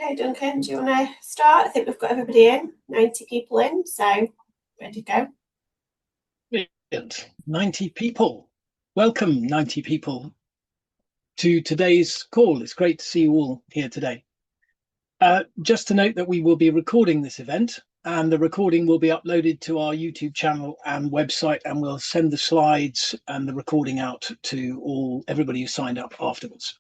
Okay, Duncan, do you want to start? I think we've got everybody in, 90 people in, so ready to go. Brilliant. 90 people. Welcome, 90 people, to today's call. It's great to see you all here today. Just to note that we will be recording this event, and the recording will be uploaded to our YouTube channel and website, and we'll send the slides and the recording out to everybody who signed up afterwards.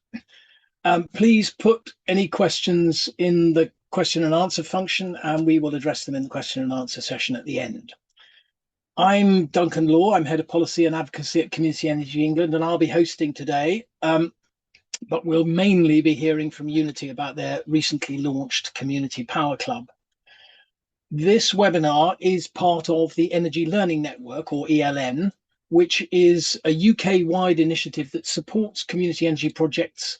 Please put any questions in the question and answer function, and we will address them in the question and answer session at the end. I'm Duncan Law. I'm Head of Policy and Advocacy at Community Energy England, and I'll be hosting today. But we'll mainly be hearing from Younity about their recently launched Community Power Club. This webinar is part of the Energy Learning Network, or ELN, which is a UK-wide initiative that supports community energy projects,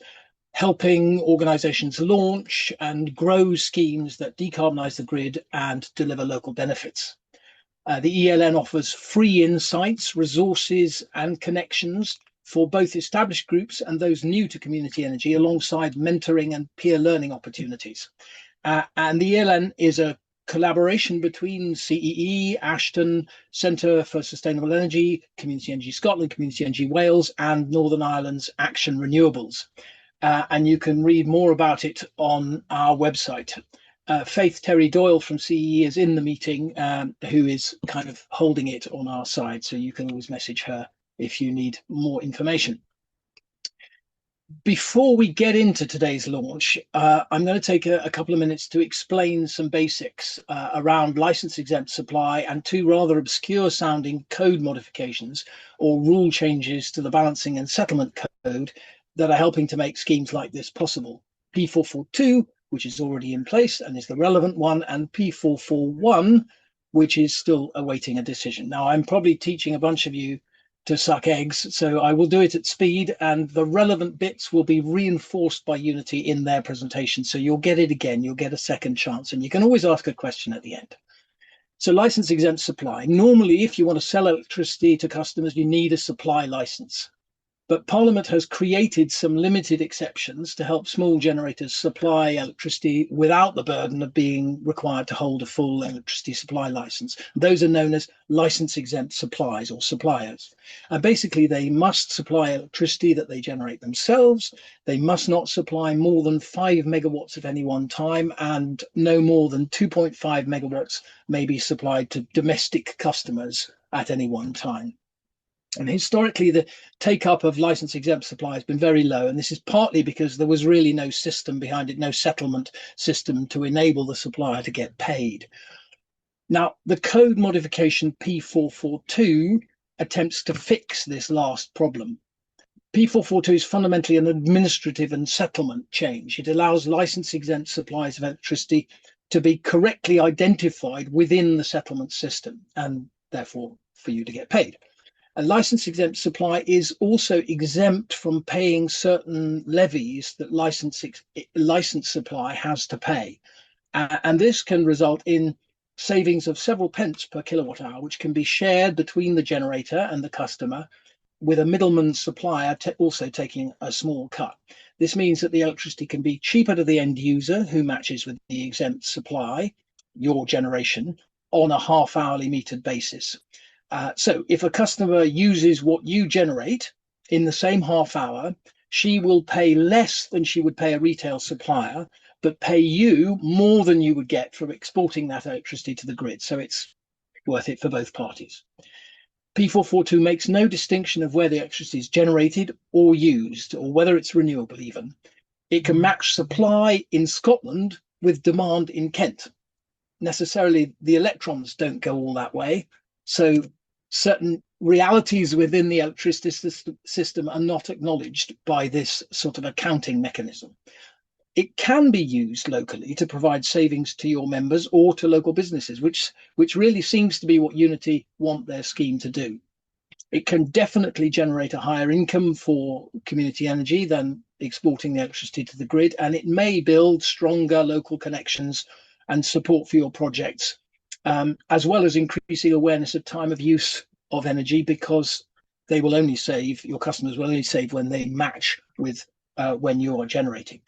helping organisations launch and grow schemes that decarbonise the grid and deliver local benefits. The ELN offers free insights, resources and connections for both established groups and those new to community energy, alongside mentoring and peer learning opportunities. And the ELN is a collaboration between CEE, Ashton, Centre for Sustainable Energy, Community Energy Scotland, Community Energy Wales, and Northern Ireland's Action Renewables. And you can read more about it on our website. Faith Terry Doyle from CEE is in the meeting, who is kind of holding it on our side, so you can always message her if you need more information. Before we get into today's launch, I'm going to take a couple of minutes to explain some basics around license exempt supply and two rather obscure sounding code modifications or rule changes to the balancing and settlement code that are helping to make schemes like this possible. P442, which is already in place and is the relevant one, and P441, which is still awaiting a decision. Now, I'm probably teaching a bunch of you to suck eggs, so I will do it at speed, and the relevant bits will be reinforced by Younity in their presentation. So you'll get it again, you'll get a second chance, and you can always ask a question at the end. So license exempt supply. Normally, if you want to sell electricity to customers, you need a supply license. But Parliament has created some limited exceptions to help small generators supply electricity without the burden of being required to hold a full electricity supply license. Those are known as license exempt supplies or suppliers. And basically, they must supply electricity that they generate themselves. They must not supply more than 5 megawatts at any one time, and no more than 2.5 megawatts may be supplied to domestic customers at any one time. And historically, the take-up of license exempt supply has been very low. And this is partly because there was really no system behind it, no settlement system to enable the supplier to get paid. Now, the code modification P442 attempts to fix this last problem. P442 is fundamentally an administrative and settlement change. It allows license exempt supplies of electricity to be correctly identified within the settlement system, and therefore for you to get paid. A license exempt supply is also exempt from paying certain levies that license supply has to pay. And this can result in savings of several pence per kilowatt hour, which can be shared between the generator and the customer, with a middleman supplier also taking a small cut. This means that the electricity can be cheaper to the end user, who matches with the exempt supply, your generation, on a half-hourly metered basis. So if a customer uses what you generate in the same half hour, she will pay less than she would pay a retail supplier, but pay you more than you would get from exporting that electricity to the grid. So it's worth it for both parties. P442 makes no distinction of where the electricity is generated or used, or whether it's renewable even. It can match supply in Scotland with demand in Kent. Necessarily, the electrons don't go all that way. So certain realities within the electricity system are not acknowledged by this sort of accounting mechanism. It can be used locally to provide savings to your members or to local businesses, which really seems to be what Younity want their scheme to do. It can definitely generate a higher income for community energy than exporting the electricity to the grid, and it may build stronger local connections and support for your projects, as well as increasing awareness of time of use of energy, because they will only save, your customers will only save when they match with when you are generating.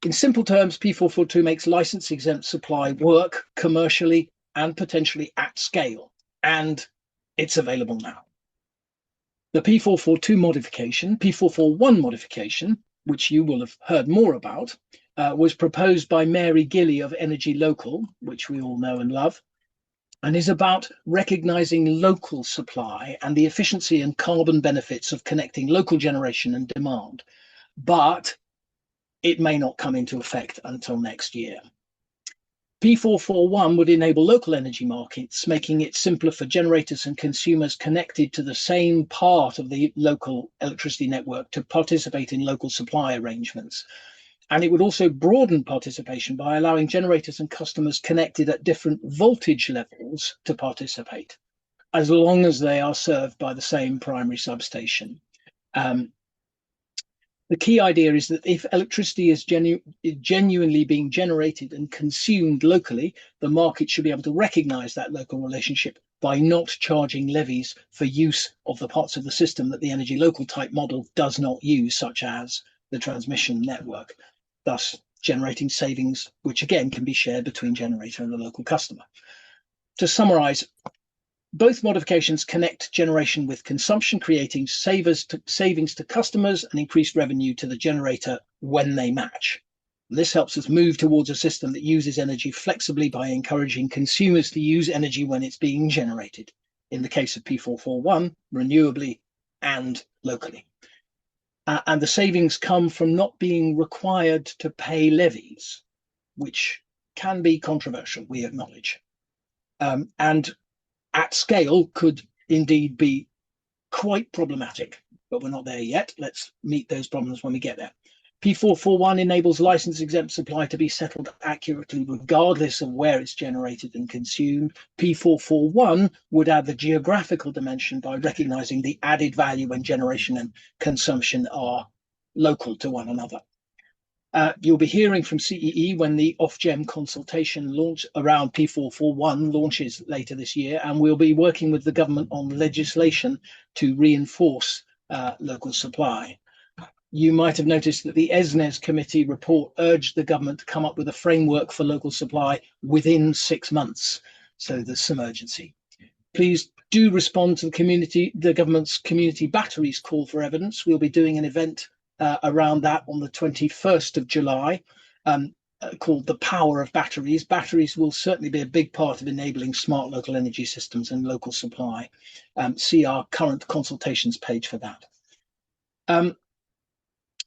In simple terms, P442 makes license exempt supply work commercially and potentially at scale, and it's available now. The P442 modification, P441 modification, which you will have heard more about, was proposed by Mary Gilly of Energy Local, which we all know and love, and is about recognizing local supply and the efficiency and carbon benefits of connecting local generation and demand. But it may not come into effect until next year. P441 would enable local energy markets, making it simpler for generators and consumers connected to the same part of the local electricity network to participate in local supply arrangements. And it would also broaden participation by allowing generators and customers connected at different voltage levels to participate, as long as they are served by the same primary substation. The key idea is that if electricity is genuinely being generated and consumed locally, the market should be able to recognize that local relationship by not charging levies for use of the parts of the system that the energy local type model does not use, such as the transmission network, thus generating savings, which again can be shared between generator and the local customer. To summarize, both modifications connect generation with consumption, creating savings to customers and increased revenue to the generator when they match. This helps us move towards a system that uses energy flexibly by encouraging consumers to use energy when it's being generated. In the case of P441, renewably and locally. And the savings come from not being required to pay levies, which can be controversial, we acknowledge. And at scale could indeed be quite problematic, but we're not there yet. Let's meet those problems when we get there. P441 enables license exempt supply to be settled accurately regardless of where it's generated and consumed. P441 would add the geographical dimension by recognizing the added value when generation and consumption are local to one another. You'll be hearing from CEE when the Ofgem consultation launch around P441 launches later this year, and we'll be working with the government on legislation to reinforce local supply. You might have noticed that the ESNES committee report urged the government to come up with a framework for local supply within 6 months. So there's some urgency. Please do respond to the government's community batteries call for evidence. We'll be doing an event around that on the 21st of July, called The Power of Batteries. Batteries will certainly be a big part of enabling smart local energy systems and local supply. See our current consultations page for that.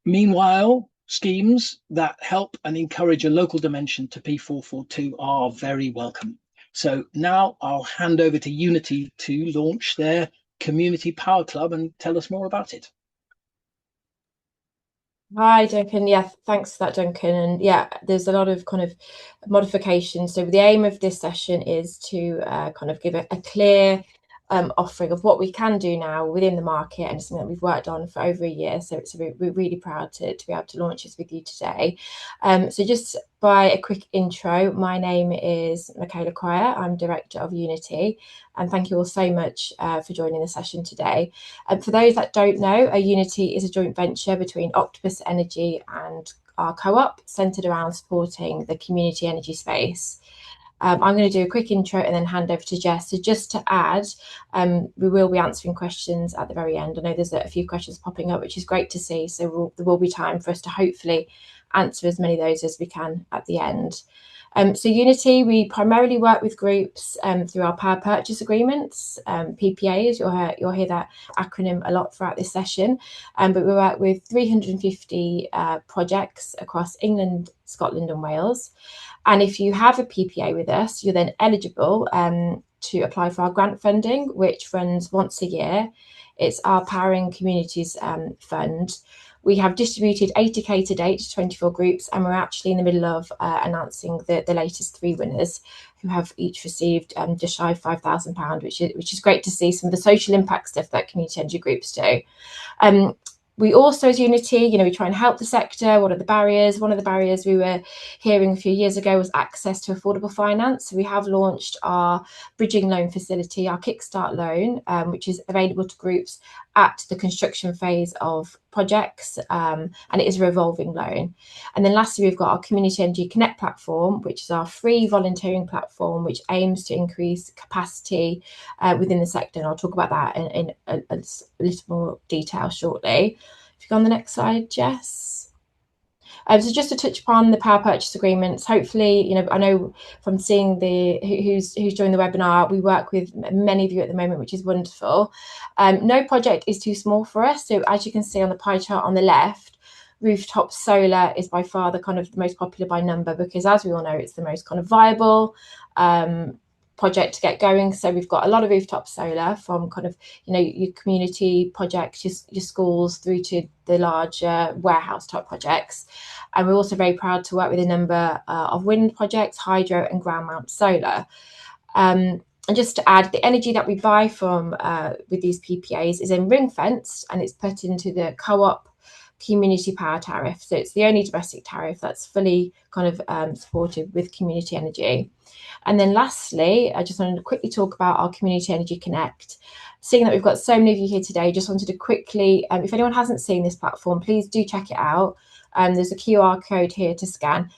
Meanwhile, schemes that help and encourage a local dimension to P442 are very welcome. So now I'll hand over to Younity to launch their Community Power Club and tell us more about it. Hi, Duncan. Yeah, thanks for that, Duncan. And yeah, there's a lot of kind of modifications. So the aim of this session is to kind of give a clear offering of what we can do now within the market, and something that we've worked on for over a year. So we're really proud to be able to launch this with you today. So just by a quick intro, my name is Michaela Cryer. I'm Director of Younity, and thank you all so much for joining the session today. And for those that don't know, Younity is a joint venture between Octopus Energy and our co-op, centred around supporting the community energy space. I'm going to do a quick intro and then hand over to Jess. So just to add, we will be answering questions at the very end. I know there's a few questions popping up, which is great to see. So there will be time for us to hopefully answer as many of those as we can at the end. So Younity, we primarily work with groups through our power purchase agreements, PPAs. You'll hear that acronym a lot throughout this session. But we work with 350 projects across England, Scotland and Wales. And if you have a PPA with us, you're then eligible to apply for our grant funding, which runs once a year. It's our Powering Communities Fund. We have distributed 80k to date to 24 groups, and we're actually in the middle of announcing the latest 3 winners, who have each received just shy of £5,000, which is great to see some of the social impact stuff that community energy groups do. We also, as Younity, we try and help the sector. What are the barriers? One of the barriers we were hearing a few years ago was access to affordable finance. So we have launched our bridging loan facility, our Kickstart loan, which is available to groups at the construction phase of projects, and it is a revolving loan. And then lastly, we've got our Community Energy Connect platform, which is our free volunteering platform, which aims to increase capacity within the sector. And I'll talk about that in a little more detail shortly. If you go on the next slide, Jess. So just to touch upon the power purchase agreements, hopefully, I know from seeing who's joined the webinar, we work with many of you at the moment, which is wonderful. No project is too small for us. So as you can see on the pie chart on the left, rooftop solar is by far the most popular by number, because as we all know, it's the most kind of viable project to get going. So we've got a lot of rooftop solar from your community projects, your schools, through to the larger warehouse type projects. And we're also very proud to work with a number of wind projects, hydro and ground mount solar. And just to add, the energy that we buy from with these PPAs is then ring fenced, and it's put into the co-op community power tariff. So it's the only domestic tariff that's fully supported with community energy. And then lastly, I just wanted to quickly talk about our Community Energy Connect. Seeing that we've got so many of you here today, just wanted to quickly, if anyone hasn't seen this platform, please do check it out. There's a QR code here to scan.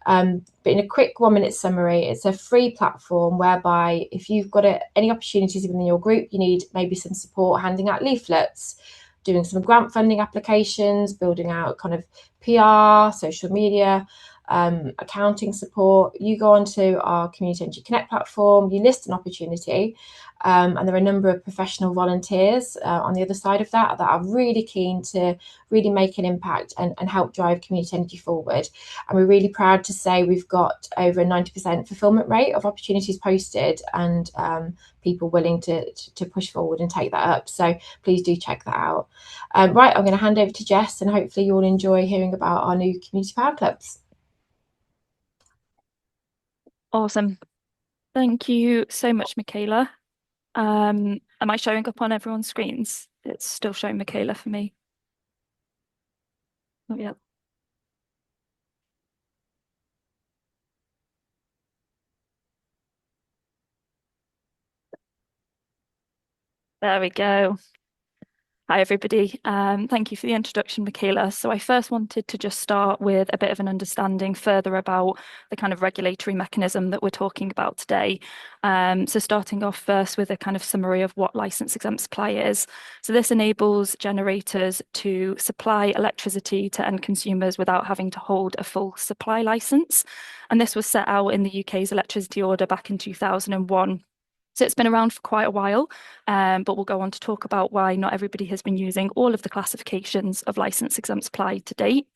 But in a quick 1-minute summary, it's a free platform whereby if you've got any opportunities within your group, you need maybe some support handing out leaflets, doing some grant funding applications, building out PR, social media, accounting support, you go onto our Community Energy Connect platform, you list an opportunity, and there are a number of professional volunteers on the other side of that are really keen to really make an impact and help drive community energy forward. And we're really proud to say we've got over a 90% fulfillment rate of opportunities posted, and people willing to push forward and take that up. So please do check that out. Right, I'm going to hand over to Jess, and hopefully you'll enjoy hearing about our new community power clubs. Awesome. Thank you so much, Michaela. Am I showing up on everyone's screens? It's still showing Michaela for me. Oh, yeah. There we go. Hi, everybody. Thank you for the introduction, Michaela. So I first wanted to just start with a bit of an understanding further about the kind of regulatory mechanism that we're talking about today. So starting off first with a kind of summary of what license exempt supply is. So this enables generators to supply electricity to end consumers without having to hold a full supply license. And this was set out in the UK's electricity order back in 2001. So it's been around for quite a while, but we'll go on to talk about why not everybody has been using all of the classifications of license exempt supply to date.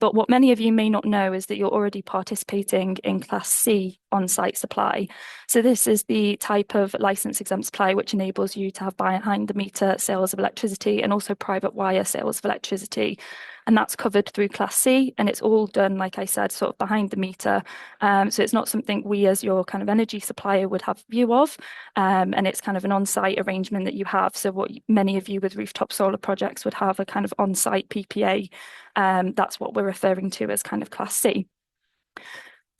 But what many of you may not know is that you're already participating in Class C on-site supply. So this is the type of license exempt supply which enables you to have behind the meter sales of electricity and also private wire sales of electricity. And that's covered through Class C, and it's all done, like I said, sort of behind the meter. So it's not something we as your kind of energy supplier would have view of, and it's kind of an on-site arrangement that you have. So what many of you with rooftop solar projects would have a kind of on-site PPA. That's what we're referring to as kind of Class C.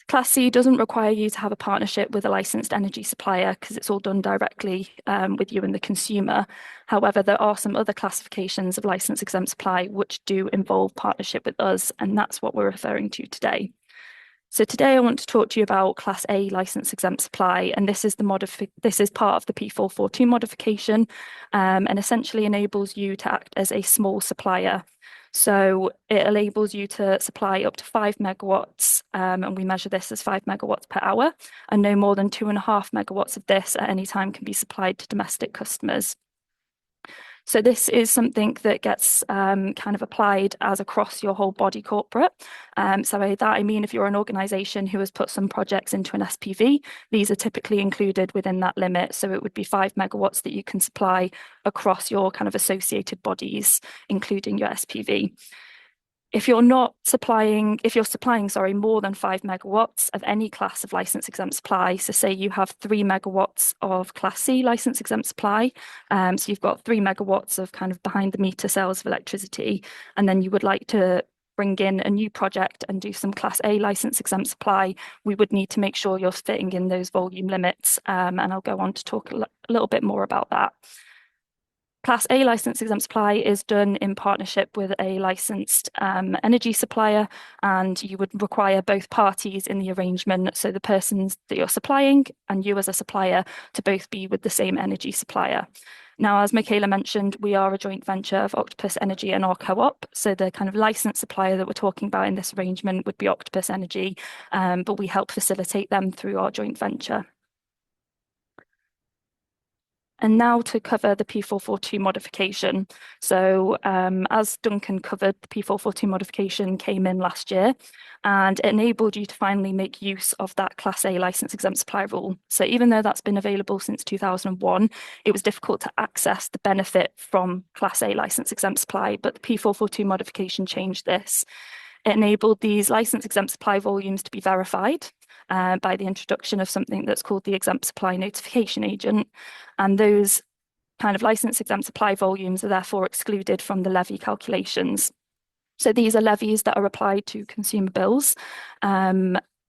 Class C doesn't require you to have a partnership with a licensed energy supplier because it's all done directly with you and the consumer. However, there are some other classifications of license exempt supply which do involve partnership with us, and that's what we're referring to today. So today I want to talk to you about Class A license exempt supply, and this is part of the P442 modification, and essentially enables you to act as a small supplier. So it enables you to supply up to 5 megawatts, and we measure this as 5 megawatts per hour, and no more than 2.5 megawatts of this at any time can be supplied to domestic customers. So this is something that gets kind of applied as across your whole body corporate. So by that I mean if you're an organisation who has put some projects into an SPV, these are typically included within that limit. So it would be 5 megawatts that you can supply across your kind of associated bodies, including your SPV. If you're supplying more than 5 megawatts of any class of license exempt supply, so say you have 3 megawatts of Class C license exempt supply, so you've got 3 megawatts of kind of behind the meter sales of electricity, and then you would like to bring in a new project and do some Class A license exempt supply, we would need to make sure you're fitting in those volume limits, and I'll go on to talk a little bit more about that. Class A licensed exempt supply is done in partnership with a licensed energy supplier, and you would require both parties in the arrangement, so the persons that you're supplying and you as a supplier, to both be with the same energy supplier. Now, as Michaela mentioned, we are a joint venture of Octopus Energy and our co-op. So the kind of licensed supplier that we're talking about in this arrangement would be Octopus Energy, but we help facilitate them through our joint venture. And now to cover the P442 modification. So as Duncan covered, the P442 modification came in last year, and it enabled you to finally make use of that Class A license exempt supply rule. So even though that's been available since 2001, it was difficult to access the benefit from Class A license exempt supply, but the P442 modification changed this. It enabled these license exempt supply volumes to be verified by the introduction of something that's called the exempt supply notification agent. And those kind of license exempt supply volumes are therefore excluded from the levy calculations. So these are levies that are applied to consumer bills.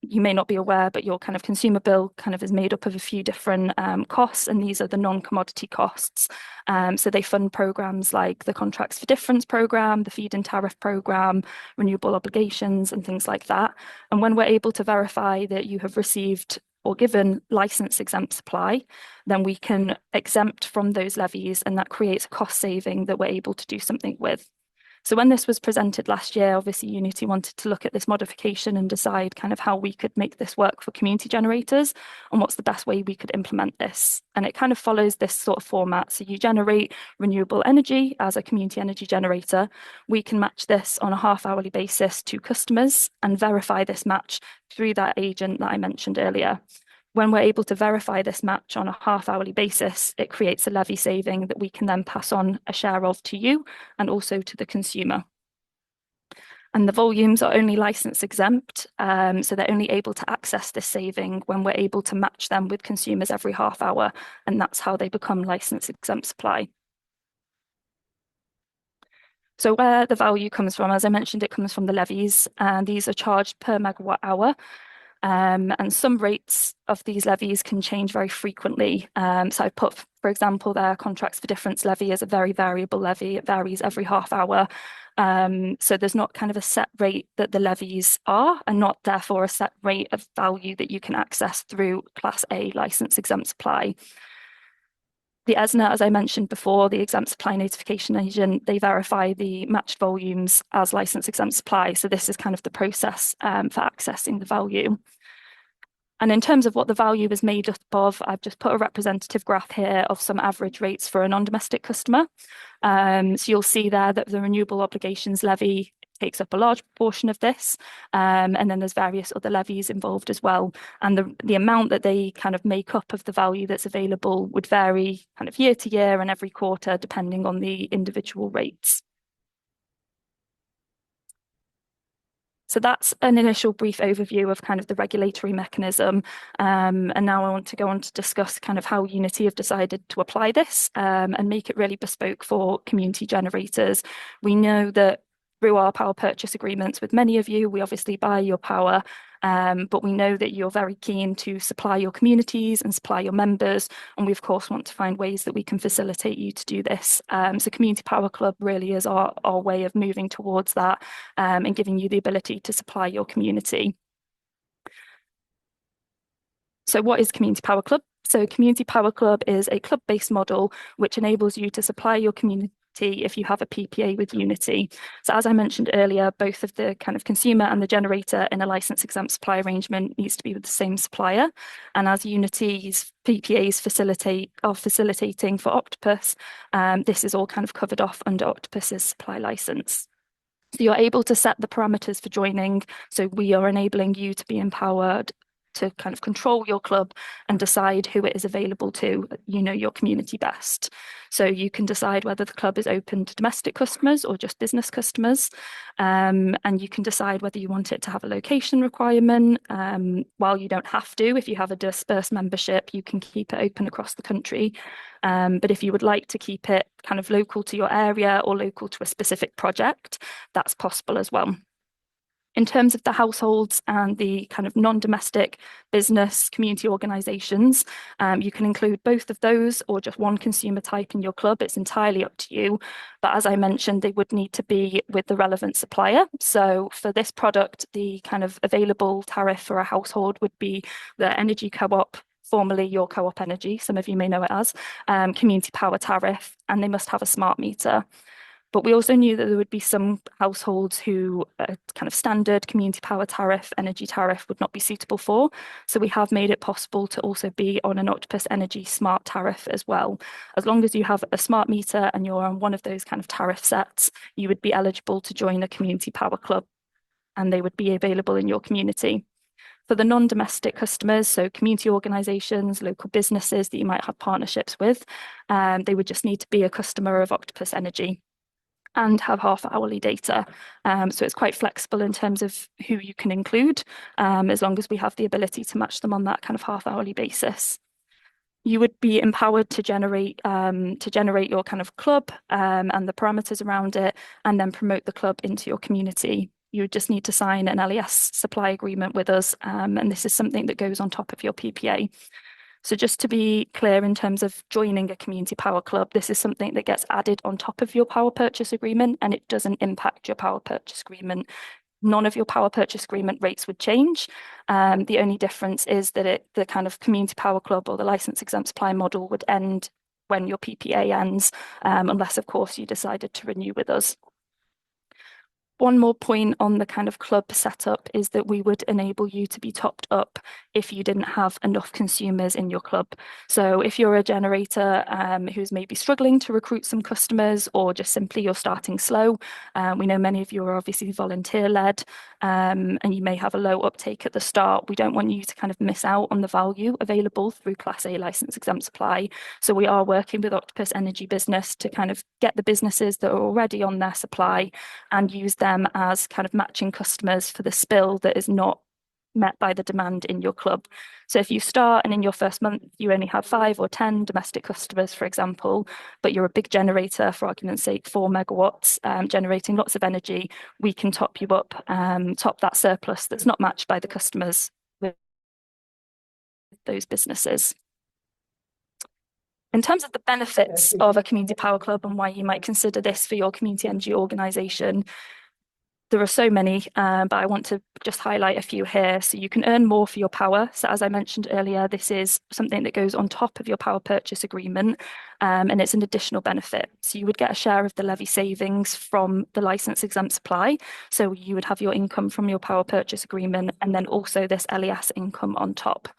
You may not be aware, but your kind of consumer bill kind of is made up of a few different costs, and these are the non-commodity costs. So they fund programs like the Contracts for Difference program, the feed-in tariff program, renewable obligations, and things like that. And when we're able to verify that you have received or given license exempt supply, then we can exempt from those levies, and that creates a cost saving that we're able to do something with. So when this was presented last year, obviously Younity wanted to look at this modification and decide kind of how we could make this work for community generators and what's the best way we could implement this. And it kind of follows this sort of format. So you generate renewable energy as a community energy generator. We can match this on a half-hourly basis to customers and verify this match through that agent that I mentioned earlier. When we're able to verify this match on a half-hourly basis, it creates a levy saving that we can then pass on a share of to you and also to the consumer. And the volumes are only license exempt, so they're only able to access this saving when we're able to match them with consumers every half hour, and that's how they become license exempt supply. So where the value comes from, as I mentioned, it comes from the levies, and these are charged per megawatt hour. And some rates of these levies can change very frequently. So I put, for example, their Contracts for Difference levy as a very variable levy. It varies every half hour. So there's not kind of a set rate that the levies are, and not therefore a set rate of value that you can access through Class A license exempt supply. The ESNA, as I mentioned before, the exempt supply notification agent, they verify the matched volumes as license exempt supply. So this is kind of the process for accessing the value. And in terms of what the value is made up of, I've just put a representative graph here of some average rates for a non-domestic customer. So you'll see there that the renewable obligations levy takes up a large proportion of this. And then there's various other levies involved as well. And the amount that they kind of make up of the value that's available would vary kind of year to year and every quarter, depending on the individual rates. So that's an initial brief overview of kind of the regulatory mechanism. And now I want to go on to discuss kind of how Younity have decided to apply this and make it really bespoke for community generators. We know that through our power purchase agreements with many of you, we obviously buy your power, but we know that you're very keen to supply your communities and supply your members. And we, of course, want to find ways that we can facilitate you to do this. So Community Power Club really is our way of moving towards that and giving you the ability to supply your community. So what is Community Power Club? So Community Power Club is a club-based model which enables you to supply your community if you have a PPA with Younity. So as I mentioned earlier, both of the kind of consumer and the generator in a license exempt supply arrangement needs to be with the same supplier. And as Younity's PPAs are facilitating for Octopus, this is all kind of covered off under Octopus's supply license. So you're able to set the parameters for joining. So we are enabling you to be empowered to kind of control your club and decide who it is available to. You know your community best. So you can decide whether the club is open to domestic customers or just business customers. And you can decide whether you want it to have a location requirement. While you don't have to, if you have a dispersed membership, you can keep it open across the country. But if you would like to keep it kind of local to your area or local to a specific project, that's possible as well. In terms of the households and the kind of non-domestic business community organisations, you can include both of those or just one consumer type in your club. It's entirely up to you. But as I mentioned, they would need to be with the relevant supplier. So for this product, the kind of available tariff for a household would be the energy co-op, formerly your co-op energy, some of you may know it as, community power tariff, and they must have a smart meter. But we also knew that there would be some households who a kind of standard community power tariff, energy tariff would not be suitable for. So we have made it possible to also be on an Octopus Energy smart tariff as well. As long as you have a smart meter and you're on one of those kind of tariff sets, you would be eligible to join a community power club, and they would be available in your community. For the non-domestic customers, so community organisations, local businesses that you might have partnerships with, they would just need to be a customer of Octopus Energy and have half-hourly data. So it's quite flexible in terms of who you can include, as long as we have the ability to match them on that kind of half-hourly basis. You would be empowered to generate your kind of club and the parameters around it, and then promote the club into your community. You would just need to sign an LES supply agreement with us, and this is something that goes on top of your PPA. So just to be clear in terms of joining a community power club, this is something that gets added on top of your power purchase agreement, and it doesn't impact your power purchase agreement. None of your power purchase agreement rates would change. The only difference is that the kind of community power club or the license exempt supply model would end when your PPA ends, unless of course you decided to renew with us. One more point on the kind of club setup is that we would enable you to be topped up if you didn't have enough consumers in your club. So if you're a generator who's maybe struggling to recruit some customers, or just simply you're starting slow, we know many of you are obviously volunteer-led, and you may have a low uptake at the start. We don't want you to kind of miss out on the value available through Class A license exempt supply. So we are working with Octopus Energy Business to kind of get the businesses that are already on their supply and use them as kind of matching customers for the spill that is not met by the demand in your club. So if you start and in your first month you only have 5 or 10 domestic customers, for example, but you're a big generator, for argument's sake, 4 megawatts, generating lots of energy, we can top you up, top that surplus that's not matched by the customers with those businesses. In terms of the benefits of a community power club and why you might consider this for your community energy organisation, there are so many, but I want to just highlight a few here. So you can earn more for your power. So as I mentioned earlier, this is something that goes on top of your power purchase agreement, and it's an additional benefit. So you would get a share of the levy savings from the license exempt supply. So you would have your income from your power purchase agreement, and then also this LES income on top.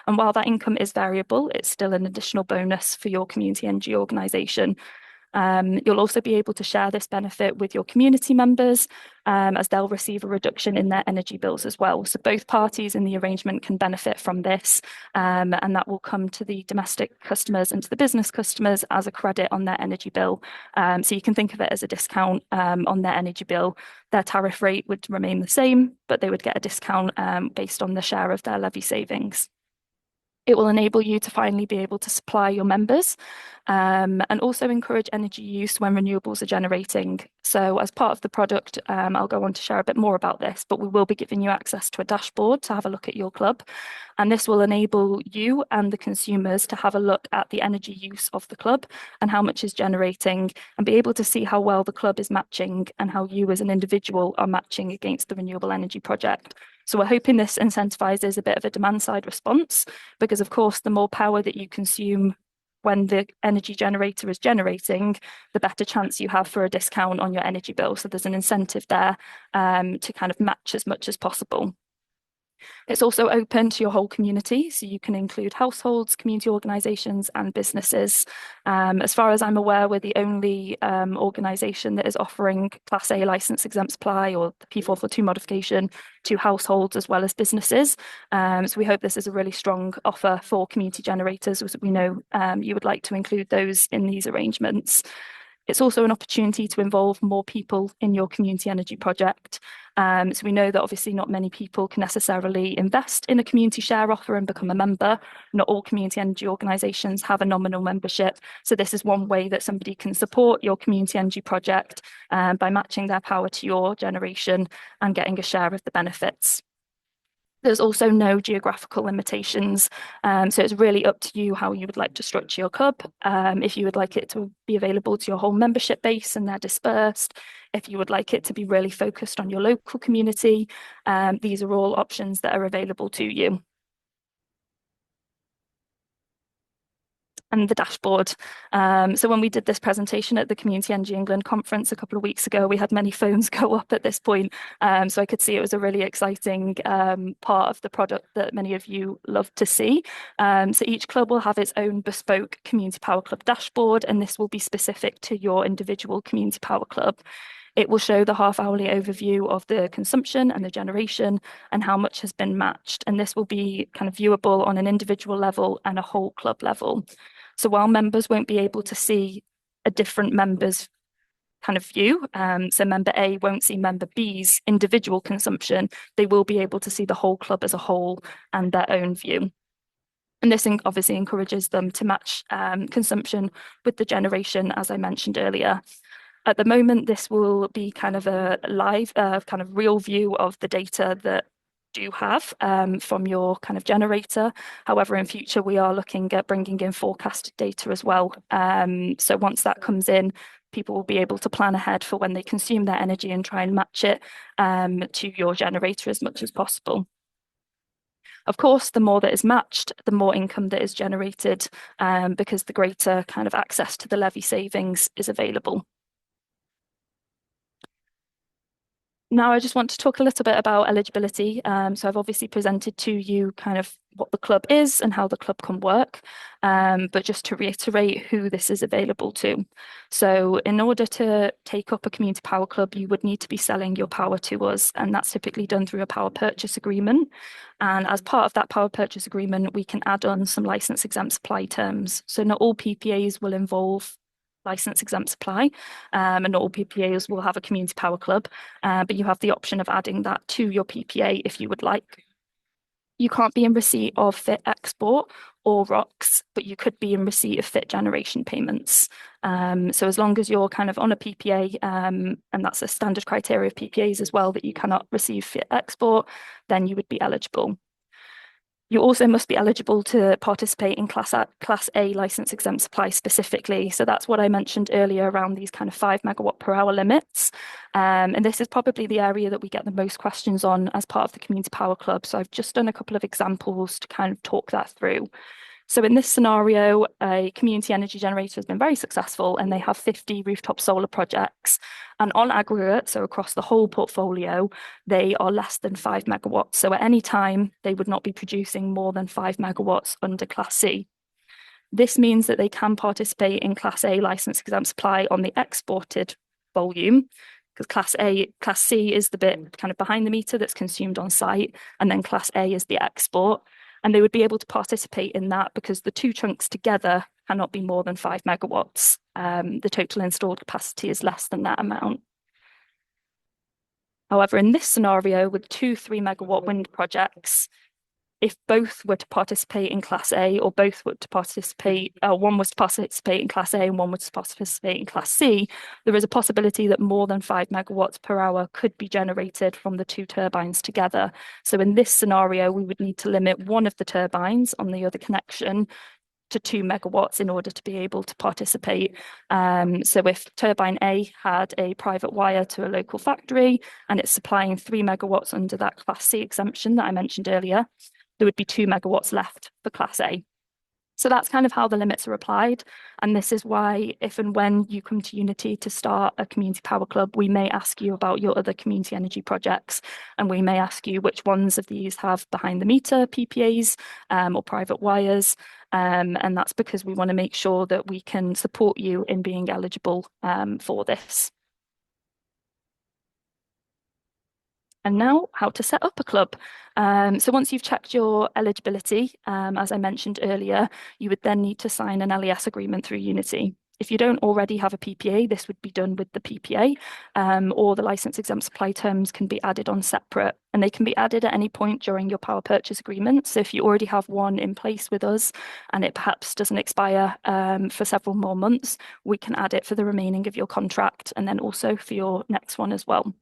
And while that income is variable, it's still an additional bonus for your community energy organisation. You'll also be able to share this benefit with your community members, as they'll receive a reduction in their energy bills as well. So both parties in the arrangement can benefit from this, and that will come to the domestic customers and to the business customers as a credit on their energy bill. So you can think of it as a discount on their energy bill. Their tariff rate would remain the same, but they would get a discount based on the share of their levy savings. It will enable you to finally be able to supply your members, and also encourage energy use when renewables are generating. So as part of the product, I'll go on to share a bit more about this, but we will be giving you access to a dashboard to have a look at your club. And this will enable you and the consumers to have a look at the energy use of the club and how much is generating, and be able to see how well the club is matching and how you as an individual are matching against the renewable energy project. So we're hoping this incentivizes a bit of a demand side response, because of course, the more power that you consume when the energy generator is generating, the better chance you have for a discount on your energy bill. So there's an incentive there to kind of match as much as possible. It's also open to your whole community, so you can include households, community organisations and businesses. As far as I'm aware, we're the only organisation that is offering Class A licence exempt supply or the P442 modification to households as well as businesses. So we hope this is a really strong offer for community generators, as we know you would like to include those in these arrangements. It's also an opportunity to involve more people in your community energy project. So we know that obviously not many people can necessarily invest in a community share offer and become a member. Not all community energy organisations have a nominal membership. So this is one way that somebody can support your community energy project by matching their power to your generation and getting a share of the benefits. There's also no geographical limitations, so it's really up to you how you would like to structure your club. If you would like it to be available to your whole membership base and they're dispersed, if you would like it to be really focused on your local community, these are all options that are available to you. And the dashboard. So when we did this presentation at the Community Energy England conference a couple of weeks ago, we had many phones go up at this point. So I could see it was a really exciting part of the product that many of you love to see. So each club will have its own bespoke Community Power Club dashboard, and this will be specific to your individual Community Power Club. It will show the half-hourly overview of the consumption and the generation and how much has been matched. And this will be kind of viewable on an individual level and a whole club level. So while members won't be able to see a different member's kind of view, so member A won't see member B's individual consumption, they will be able to see the whole club as a whole and their own view. And this obviously encourages them to match consumption with the generation, as I mentioned earlier. At the moment, this will be kind of a live, kind of real view of the data that you have from your kind of generator. However, in future, we are looking at bringing in forecasted data as well. So once that comes in, people will be able to plan ahead for when they consume their energy and try and match it to your generator as much as possible. Of course, the more that is matched, the more income that is generated because the greater kind of access to the levy savings is available. Now I just want to talk a little bit about eligibility. So I've obviously presented to you kind of what the club is and how the club can work, but just to reiterate who this is available to. So in order to take up a community power club, you would need to be selling your power to us, and that's typically done through a power purchase agreement. And as part of that power purchase agreement, we can add on some license exempt supply terms. So not all PPAs will involve license exempt supply, and not all PPAs will have a community power club, but you have the option of adding that to your PPA if you would like. You can't be in receipt of fit export or ROCs, but you could be in receipt of fit generation payments. So as long as you're kind of on a PPA, and that's a standard criteria of PPAs as well, that you cannot receive fit export, then you would be eligible. You also must be eligible to participate in Class A license exempt supply specifically. So that's what I mentioned earlier around these kind of 5 megawatt per hour limits. And this is probably the area that we get the most questions on as part of the Community Power Club. So I've just done a couple of examples to kind of talk that through. So in this scenario, a community energy generator has been very successful and they have 50 rooftop solar projects. And on aggregate, so across the whole portfolio, they are less than 5 megawatts. So at any time, they would not be producing more than 5 megawatts under Class C. This means that they can participate in Class A license exempt supply on the exported volume, because Class C is the bit kind of behind the meter that's consumed on site, and then Class A is the export. And they would be able to participate in that because the two chunks together cannot be more than 5 megawatts. The total installed capacity is less than that amount. However, in this scenario, with 2 3 megawatt wind projects, if both were to participate in Class A, or both were to participate, one was to participate in Class A and one was to participate in Class C, there is a possibility that more than 5 megawatts per hour could be generated from the 2 turbines together. So in this scenario, we would need to limit one of the turbines on the other connection to 2 megawatts in order to be able to participate. So if turbine A had a private wire to a local factory and it's supplying 3 megawatts under that Class C exemption that I mentioned earlier, there would be 2 megawatts left for Class A. So that's kind of how the limits are applied. And this is why if and when you come to Younity to start a community power club, we may ask you about your other community energy projects. And we may ask you which ones of these have behind the meter PPAs or private wires. And that's because we want to make sure that we can support you in being eligible for this. And now how to set up a club. So once you've checked your eligibility, as I mentioned earlier, you would then need to sign an LES agreement through Younity. If you don't already have a PPA, this would be done with the PPA, or the license exempt supply terms can be added on separate, and they can be added at any point during your power purchase agreement. So if you already have one in place with us and it perhaps doesn't expire for several more months, we can add it for the remaining of your contract and then also for your next one as well.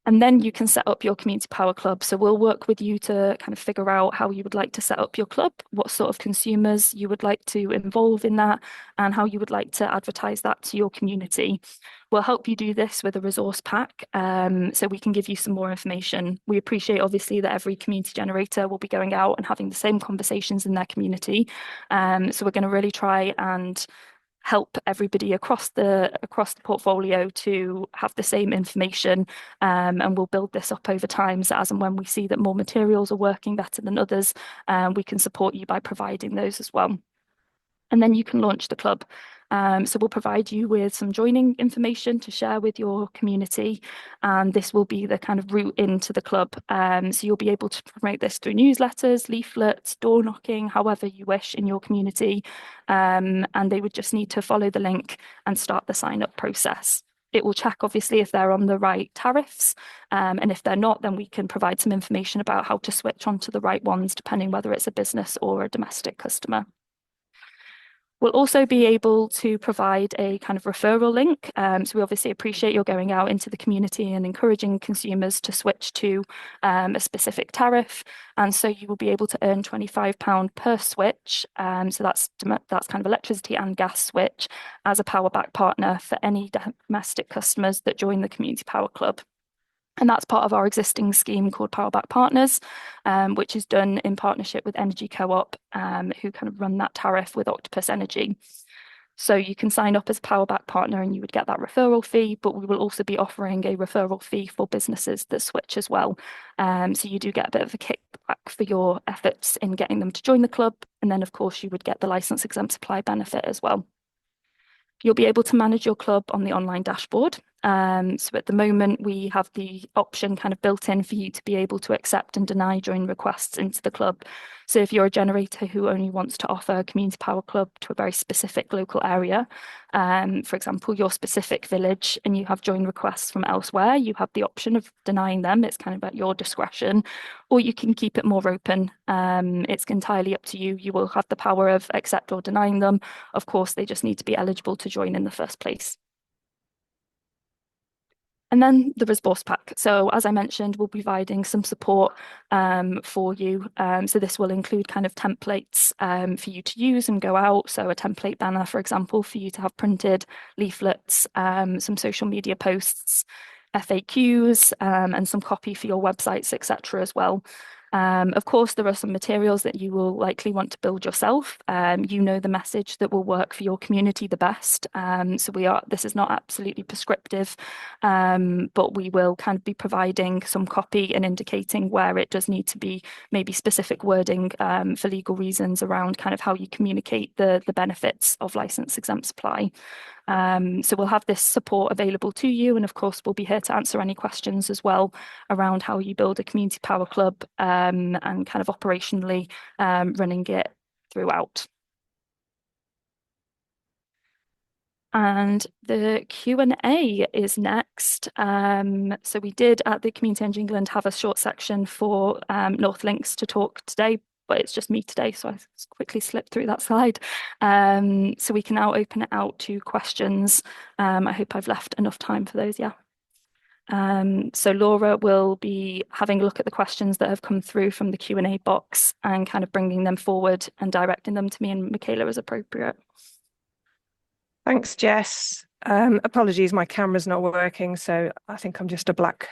And then you can set up your community power club. So we'll work with you to kind of figure out how you would like to set up your club, what sort of consumers you would like to involve in that, and how you would like to advertise that to your community. We'll help you do this with a resource pack, so we can give you some more information. We appreciate, obviously, that every community generator will be going out and having the same conversations in their community. So we're going to really try and help everybody across the portfolio to have the same information, and we'll build this up over time. So as and when we see that more materials are working better than others, we can support you by providing those as well. And then you can launch the club. So we'll provide you with some joining information to share with your community, and this will be the kind of route into the club. So you'll be able to promote this through newsletters, leaflets, door knocking, however you wish in your community, and they would just need to follow the link and start the sign-up process. It will check, obviously, if they're on the right tariffs, and if they're not, then we can provide some information about how to switch onto the right ones, depending whether it's a business or a domestic customer. We'll also be able to provide a kind of referral link. So we obviously appreciate you're going out into the community and encouraging consumers to switch to a specific tariff. And so you will be able to earn £25 per switch. So that's kind of electricity and gas switch as a power back partner for any domestic customers that join the Community Power Club. And that's part of our existing scheme called Powerback Partners, which is done in partnership with Energy Co-op, who kind of run that tariff with Octopus Energy. So you can sign up as a Powerback partner and you would get that referral fee, but we will also be offering a referral fee for businesses that switch as well. So you do get a bit of a kickback for your efforts in getting them to join the club. And then, of course, you would get the license exempt supply benefit as well. You'll be able to manage your club on the online dashboard. So at the moment, we have the option kind of built in for you to be able to accept and deny join requests into the club. So if you're a generator who only wants to offer a community power club to a very specific local area, for example, your specific village, and you have join requests from elsewhere, you have the option of denying them. It's kind of at your discretion, or you can keep it more open. It's entirely up to you. You will have the power of accept or denying them. Of course, they just need to be eligible to join in the first place. And then the resource pack. So as I mentioned, we'll be providing some support for you. So this will include kind of templates for you to use and go out. So a template banner, for example, for you to have printed, leaflets, some social media posts, FAQs, and some copy for your websites, etc. as well. Of course, there are some materials that you will likely want to build yourself. You know the message that will work for your community the best. So this is not absolutely prescriptive, but we will kind of be providing some copy and indicating where it does need to be maybe specific wording for legal reasons around kind of how you communicate the benefits of license exempt supply. So we'll have this support available to you, and of course we'll be here to answer any questions as well around how you build a community power club and kind of operationally running it throughout. And the Q&A is next. So we did at the Community Energy England have a short section for North Links to talk today, but it's just me today, so I quickly slipped through that slide. So we can now open it out to questions. I hope I've left enough time for those, yeah. So Laura will be having a look at the questions that have come through from the Q&A box and kind of bringing them forward and directing them to me and Michaela as appropriate. Thanks, Jess. Apologies, my camera's not working, so I think I'm just a black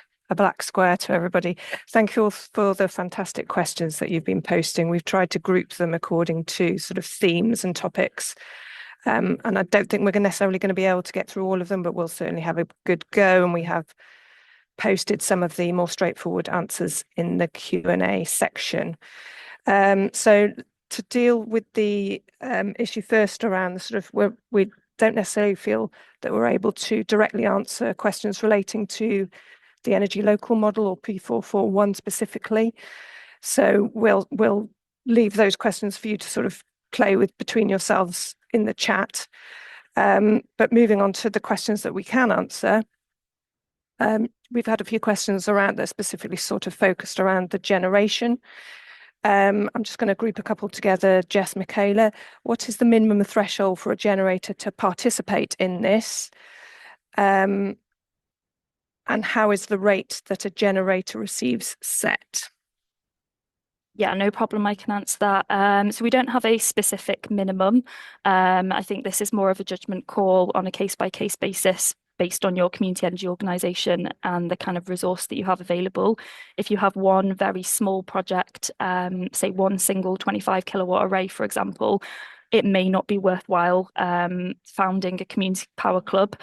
square to everybody. Thank you all for the fantastic questions that you've been posting. We've tried to group them according to sort of themes and topics. And I don't think we're necessarily going to be able to get through all of them, but we'll certainly have a good go. And we have posted some of the more straightforward answers in the Q&A section. So to deal with the issue first around the sort of we don't necessarily feel that we're able to directly answer questions relating to the energy local model or P441 specifically. So we'll leave those questions for you to sort of play with between yourselves in the chat. But moving on to the questions that we can answer, we've had a few questions around that specifically sort of focused around the generation. I'm just going to group a couple together. Jess, Michaela, what is the minimum threshold for a generator to participate in this? And how is the rate that a generator receives set? Yeah, no problem. I can answer that. So we don't have a specific minimum. I think this is more of a judgment call on a case-by-case basis based on your community energy organisation and the kind of resource that you have available. If you have one very small project, say one single 25 kilowatt array, for example, it may not be worthwhile founding a community power club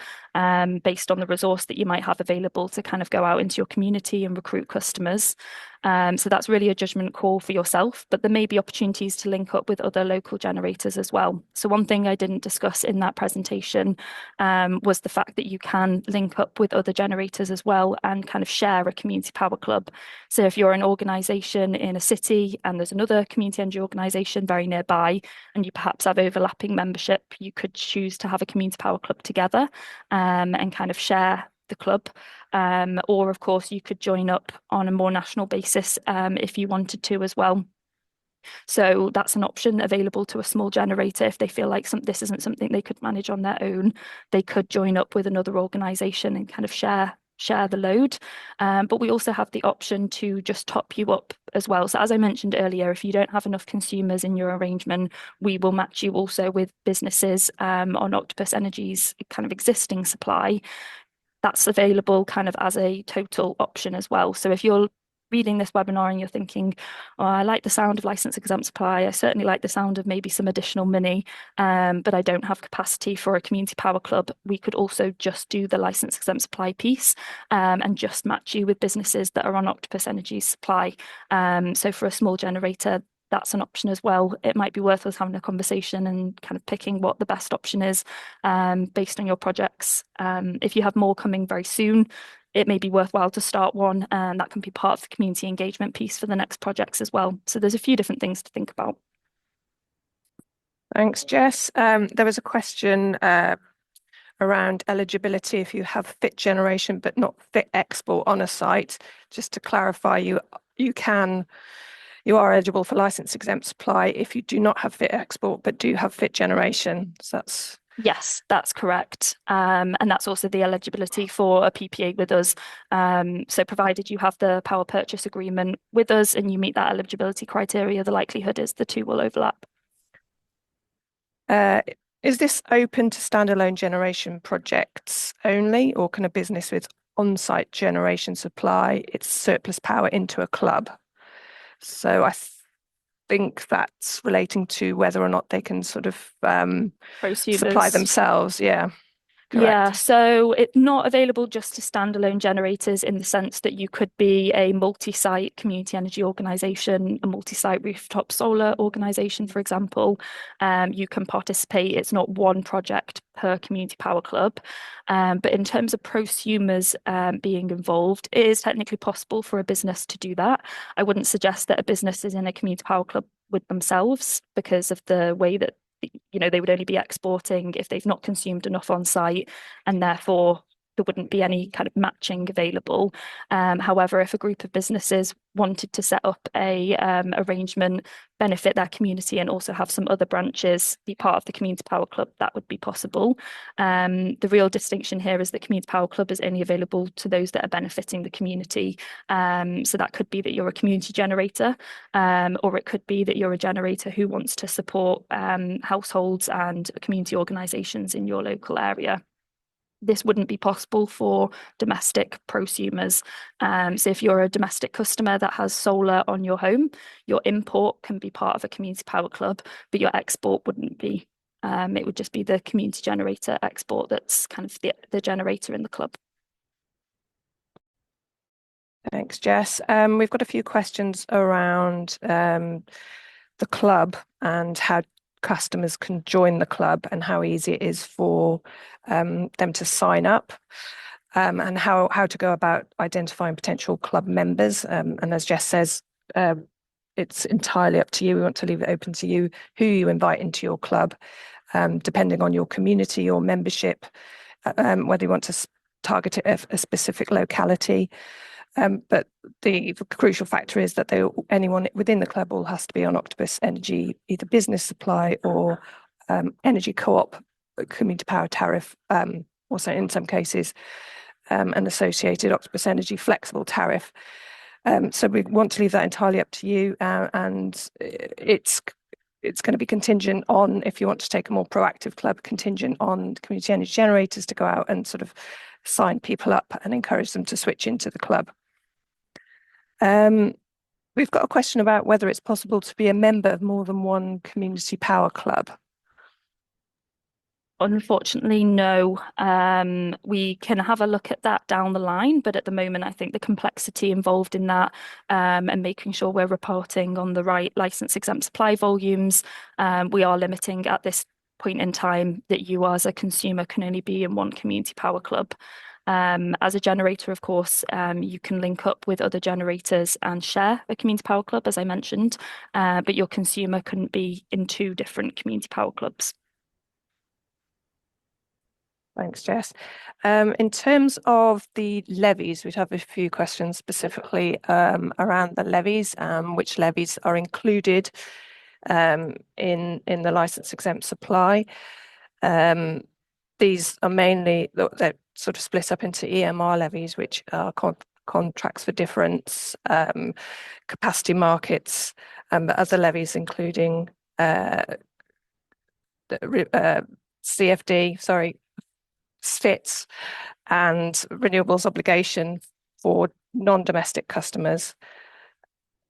based on the resource that you might have available to kind of go out into your community and recruit customers. So that's really a judgment call for yourself, but there may be opportunities to link up with other local generators as well. So one thing I didn't discuss in that presentation was the fact that you can link up with other generators as well and kind of share a community power club. So if you're an organisation in a city and there's another community energy organisation very nearby and you perhaps have overlapping membership, you could choose to have a community power club together and kind of share the club. Or of course you could join up on a more national basis if you wanted to as well. So that's an option available to a small generator. If they feel like this isn't something they could manage on their own, they could join up with another organisation and kind of share the load. But we also have the option to just top you up as well. So as I mentioned earlier, if you don't have enough consumers in your arrangement, we will match you also with businesses on Octopus Energy's kind of existing supply. That's available kind of as a total option as well. So if you're reading this webinar and you're thinking, oh, I like the sound of license exempt supply, I certainly like the sound of maybe some additional money, but I don't have capacity for a community power club, we could also just do the license exempt supply piece and just match you with businesses that are on Octopus Energy's supply. So for a small generator, that's an option as well. It might be worth us having a conversation and kind of picking what the best option is based on your projects. If you have more coming very soon, it may be worthwhile to start one, and that can be part of the community engagement piece for the next projects as well. So there's a few different things to think about. Thanks, Jess. There was a question around eligibility if you have fit generation but not fit export on a site. Just to clarify, you are eligible for license exempt supply if you do not have fit export but do have fit generation. So that's... Yes, that's correct. And that's also the eligibility for a PPA with us. So provided you have the power purchase agreement with us and you meet that eligibility criteria, the likelihood is the two will overlap. Is this open to standalone generation projects only, or can a business with on-site generation supply its surplus power into a club? So I think that's relating to whether or not they can sort of supply themselves. Yeah. Correct. Yeah, so it's not available just to standalone generators in the sense that you could be a multi-site community energy organisation, a multi-site rooftop solar organisation, for example. You can participate. It's not one project per community power club. But in terms of prosumers being involved, it is technically possible for a business to do that. I wouldn't suggest that a business is in a community power club with themselves because of the way that they would only be exporting if they've not consumed enough on site, and therefore there wouldn't be any kind of matching available. However, if a group of businesses wanted to set up a arrangement, benefit their community and also have some other branches be part of the community power club, that would be possible. The real distinction here is that community power club is only available to those that are benefiting the community. So that could be that you're a community generator, or it could be that you're a generator who wants to support households and community organisations in your local area. This wouldn't be possible for domestic prosumers. So if you're a domestic customer that has solar on your home, your import can be part of a community power club, but your export wouldn't be. It would just be the community generator export that's kind of the generator in the club. Thanks, Jess. We've got a few questions around the club and how customers can join the club and how easy it is for them to sign up, and how to go about identifying potential club members. And as Jess says, it's entirely up to you. We want to leave it open to you who you invite into your club, depending on your community or membership, whether you want to target a specific locality. But the crucial factor is that anyone within the club all has to be on Octopus Energy, either business supply or energy co-op community power tariff, also in some cases an associated Octopus Energy flexible tariff. So we want to leave that entirely up to you, and it's going to be contingent on, if you want to take a more proactive club, contingent on community energy generators to go out and sort of sign people up and encourage them to switch into the club. We've got a question about whether it's possible to be a member of more than one community power club. Unfortunately, no. We can have a look at that down the line, but at the moment, I think the complexity involved in that and making sure we're reporting on the right license exempt supply volumes, we are limiting at this point in time that you as a consumer can only be in one community power club. As a generator, of course, you can link up with other generators and share a community power club, as I mentioned, but your consumer couldn't be in two different community power clubs. Thanks, Jess. In terms of the levies, we'd have a few questions specifically around the levies, which levies are included in the license exempt supply. These are mainly, they're sort of split up into EMR levies, which are contracts for difference, capacity markets, but other levies including CFD, SFITs, and renewables obligation for non-domestic customers.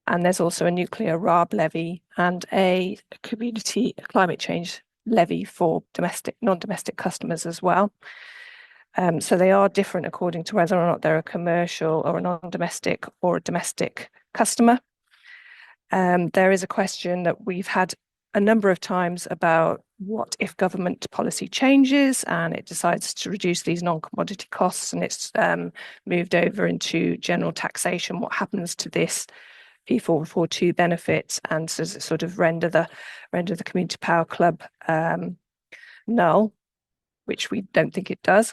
And there's also a nuclear RAB levy and a community climate change levy for non-domestic customers as well. So they are different according to whether or not they're a commercial or a non-domestic or a domestic customer. There is a question that we've had a number of times about what if government policy changes and it decides to reduce these non-commodity costs and it's moved over into general taxation. What happens to this P442 benefit, and does it sort of render the community power club null, which we don't think it does?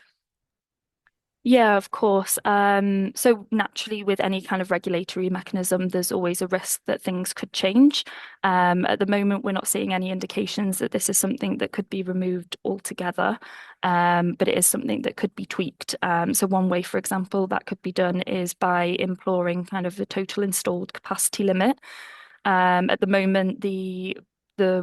Yeah, of course. So naturally, with any kind of regulatory mechanism, there's always a risk that things could change. At the moment, we're not seeing any indications that this is something that could be removed altogether, but it is something that could be tweaked. So one way, for example, that could be done is by imploring kind of the total installed capacity limit. At the moment, the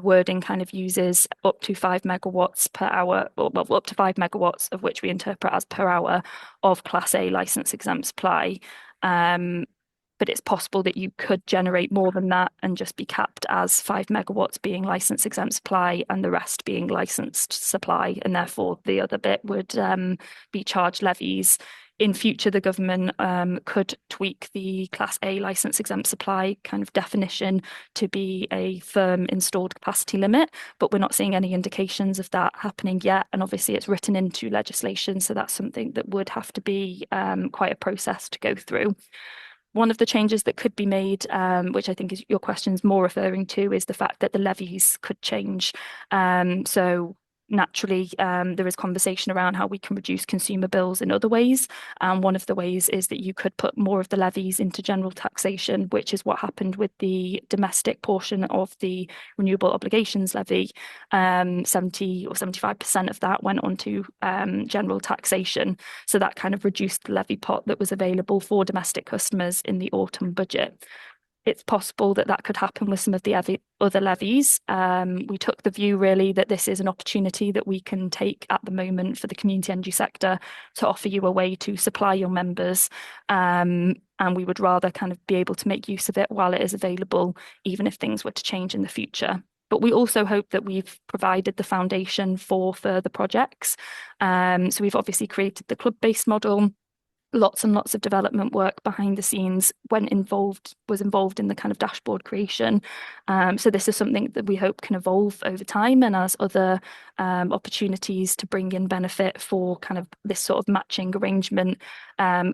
wording kind of uses up to 5 megawatts per hour, or well, up to 5 megawatts, of which we interpret as per hour of Class A license exempt supply. But it's possible that you could generate more than that and just be capped as 5 megawatts being license exempt supply and the rest being licensed supply, and therefore the other bit would be charged levies. In future, the government could tweak the Class A license exempt supply kind of definition to be a firm installed capacity limit, but we're not seeing any indications of that happening yet. And obviously it's written into legislation, so that's something that would have to be quite a process to go through. One of the changes that could be made, which I think is your question's more referring to, is the fact that the levies could change. So naturally, there is conversation around how we can reduce consumer bills in other ways. And one of the ways is that you could put more of the levies into general taxation, which is what happened with the domestic portion of the renewable obligations levy. 70 or 75% of that went onto general taxation. So that kind of reduced the levy pot that was available for domestic customers in the autumn budget. It's possible that that could happen with some of the other levies. We took the view really that this is an opportunity that we can take at the moment for the community energy sector to offer you a way to supply your members. And we would rather kind of be able to make use of it while it is available, even if things were to change in the future. But we also hope that we've provided the foundation for further projects. So we've obviously created the club-based model. lots and lots of development work behind the scenes was involved in the kind of dashboard creation. So this is something that we hope can evolve over time, and as other opportunities to bring in benefit for kind of this sort of matching arrangement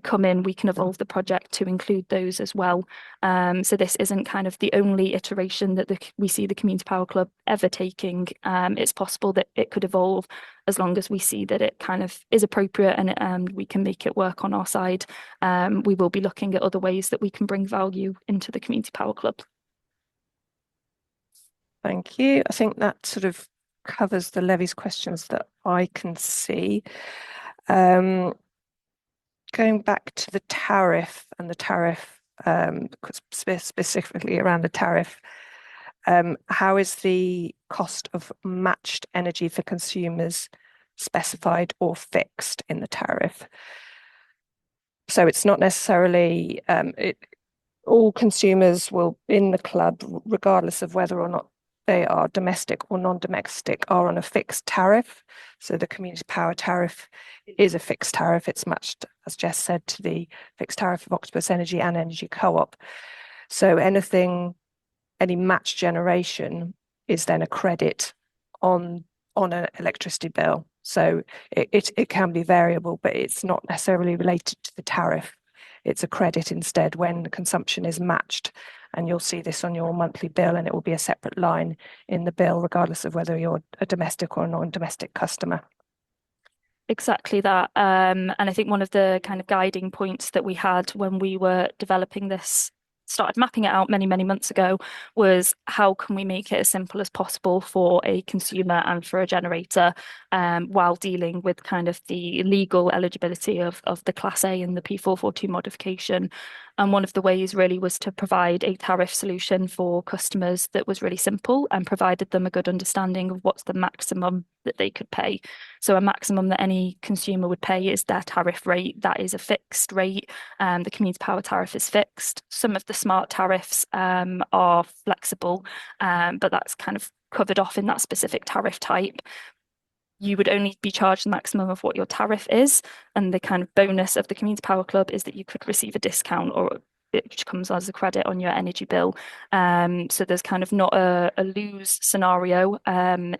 come in, we can evolve the project to include those as well. So this isn't kind of the only iteration that we see the Community Power Club ever taking. It's possible that it could evolve as long as we see that it kind of is appropriate and we can make it work on our side. We will be looking at other ways that we can bring value into the Community Power Club. Thank you. I think that sort of covers the levies questions that I can see. Going back to the tariff and the tariff, specifically around the tariff, how is the cost of matched energy for consumers specified or fixed in the tariff? So it's not necessarily, all consumers will in the club, regardless of whether or not they are domestic or non-domestic, are on a fixed tariff. So the community power tariff is a fixed tariff. It's matched, as Jess said, to the fixed tariff of Octopus Energy and Energy Co-op. So any matched generation is then a credit on an electricity bill. So it can be variable, but it's not necessarily related to the tariff. It's a credit instead when the consumption is matched. And you'll see this on your monthly bill, and it will be a separate line in the bill, regardless of whether you're a domestic or a non-domestic customer. Exactly that. And I think one of the kind of guiding points that we had when we were developing this, started mapping it out many months ago, was how can we make it as simple as possible for a consumer and for a generator, while dealing with kind of the legal eligibility of the Class A and the P442 modification. And one of the ways really was to provide a tariff solution for customers that was really simple and provided them a good understanding of what's the maximum that they could pay. So a maximum that any consumer would pay is their tariff rate. That is a fixed rate. The community power tariff is fixed. Some of the smart tariffs are flexible, but that's kind of covered off in that specific tariff type. You would only be charged the maximum of what your tariff is. And the kind of bonus of the Community Power Club is that you could receive a discount, or it comes as a credit on your energy bill. So there's kind of not a lose scenario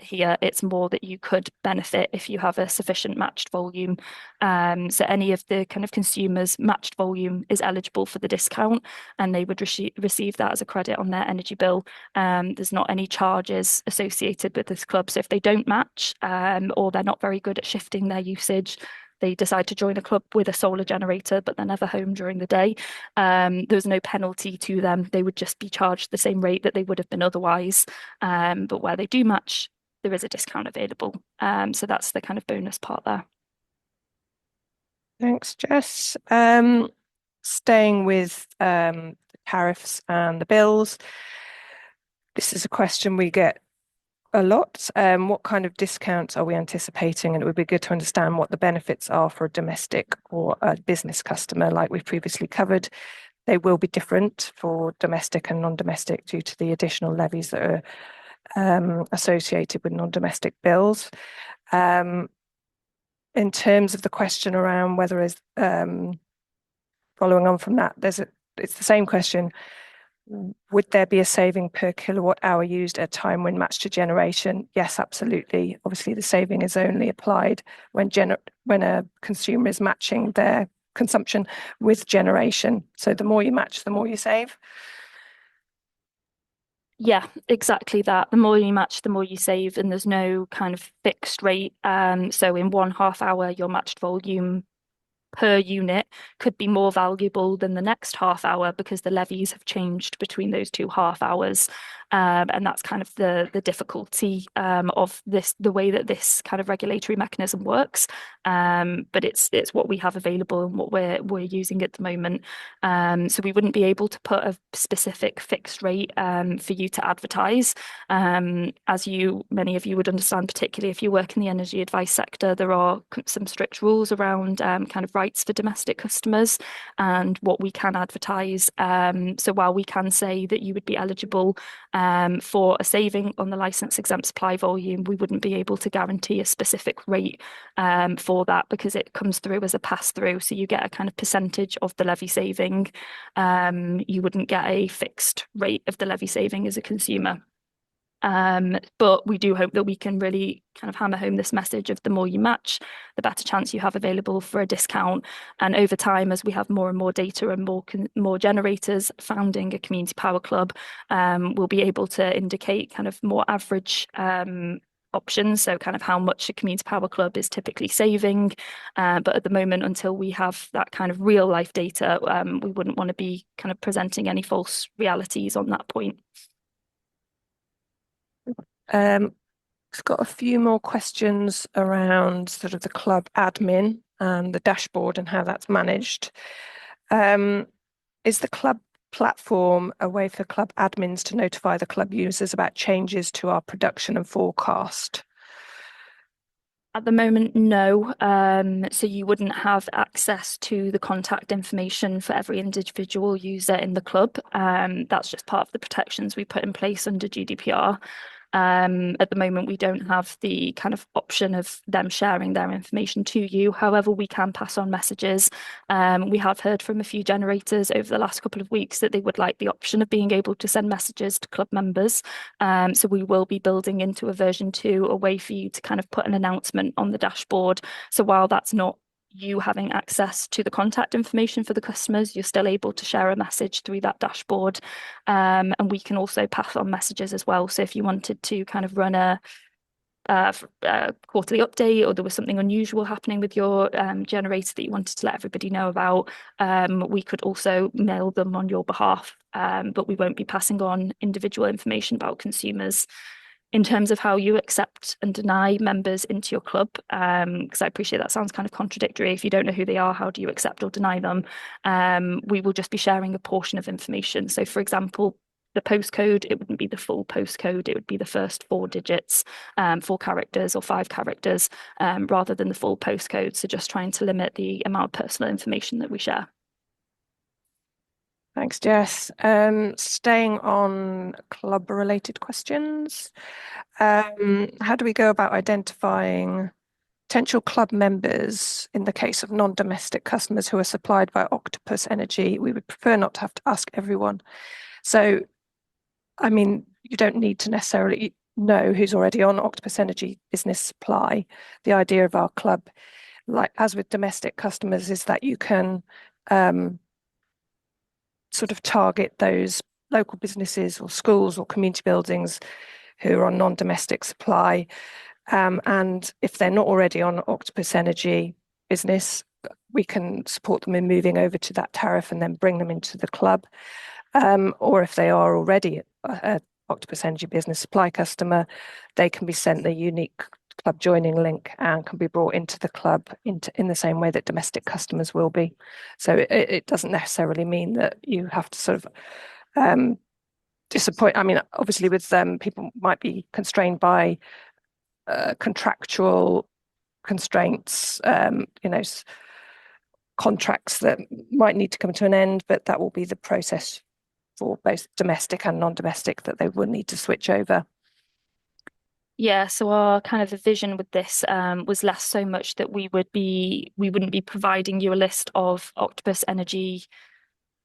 here. It's more that you could benefit if you have a sufficient matched volume. So any of the kind of consumers' matched volume is eligible for the discount, and they would receive that as a credit on their energy bill. There's not any charges associated with this club. So if they don't match, or they're not very good at shifting their usage, they decide to join a club with a solar generator, but they're never home during the day, there's no penalty to them. They would just be charged the same rate that they would have been otherwise. But where they do match, there is a discount available. So that's the kind of bonus part there. Thanks, Jess. Staying with the tariffs and the bills, this is a question we get a lot. What kind of discounts are we anticipating? And it would be good to understand what the benefits are for a domestic or a business customer, like we've previously covered. They will be different for domestic and non-domestic due to the additional levies that are associated with non-domestic bills. In terms of the question around whether is following on from that, it's the same question. Would there be a saving per kilowatt hour used at a time when matched to generation? Yes, absolutely. Obviously, the saving is only applied when a consumer is matching their consumption with generation. So the more you match, the more you save. Yeah, exactly that. The more you match, the more you save, and there's no kind of fixed rate. So in 1/2 hour, your matched volume per unit could be more valuable than the next half hour because the levies have changed between those 2 half hours. And that's kind of the difficulty of the way that this kind of regulatory mechanism works. But it's what we have available and what we're using at the moment. So we wouldn't be able to put a specific fixed rate for you to advertise. As many of you would understand, particularly if you work in the energy advice sector, there are some strict rules around kind of rights for domestic customers and what we can advertise. So while we can say that you would be eligible For a saving on the license exempt supply volume, we wouldn't be able to guarantee a specific rate for that, because it comes through as a pass through. So you get a kind of percentage of the levy saving. You wouldn't get a fixed rate of the levy saving as a consumer. But we do hope that we can really kind of hammer home this message of the more you match, the better chance you have available for a discount. And over time, as we have more and more data and more generators founding a community power club, we'll be able to indicate kind of more average options, so kind of how much a community power club is typically saving. But at the moment, until we have that kind of real life data, we wouldn't want to be kind of presenting any false realities on that point. I've got a few more questions around sort of the club admin and the dashboard and how that's managed. Is the club platform a way for club admins to notify the club users about changes to our production and forecast? At the moment, no. So you wouldn't have access to the contact information for every individual user in the club. That's just part of the protections we put in place under GDPR. At the moment, we don't have the kind of option of them sharing their information to you. However, we can pass on messages. We have heard from a few generators over the last couple of weeks that they would like the option of being able to send messages to club members. So we will be building into a version 2 a way for you to kind of put an announcement on the dashboard. So while that's not you having access to the contact information for the customers, you're still able to share a message through that dashboard. And we can also pass on messages as well. So if you wanted to kind of run a quarterly update, or there was something unusual happening with your generator that you wanted to let everybody know about, we could also mail them on your behalf, but we won't be passing on individual information about consumers. In terms of how you accept and deny members into your club, because I appreciate that sounds kind of contradictory. If you don't know who they are, how do you accept or deny them? We will just be sharing a portion of information. So for example, the postcode, it wouldn't be the full postcode, it would be the first 4 digits, 4 characters or 5 characters, rather than the full postcode. So just trying to limit the amount of personal information that we share. Thanks, Jess. Staying on club-related questions, how do we go about identifying potential club members in the case of non-domestic customers who are supplied by Octopus Energy? We would prefer not to have to ask everyone. So, I mean, you don't need to necessarily know who's already on Octopus Energy business supply. The idea of our club, like as with domestic customers, is that you can sort of target those local businesses or schools or community buildings who are on non-domestic supply. And if they're not already on Octopus Energy business, we can support them in moving over to that tariff and then bring them into the club. Or if they are already a Octopus Energy business supply customer, they can be sent the unique club joining link and can be brought into the club in the same way that domestic customers will be. So it doesn't necessarily mean that you have to sort of disappoint. I mean, obviously with them, people might be constrained by contractual constraints, contracts that might need to come to an end, but that will be the process for both domestic and non-domestic that they will need to switch over. Yeah, so our kind of vision with this was less so much that we wouldn't be providing you a list of Octopus Energy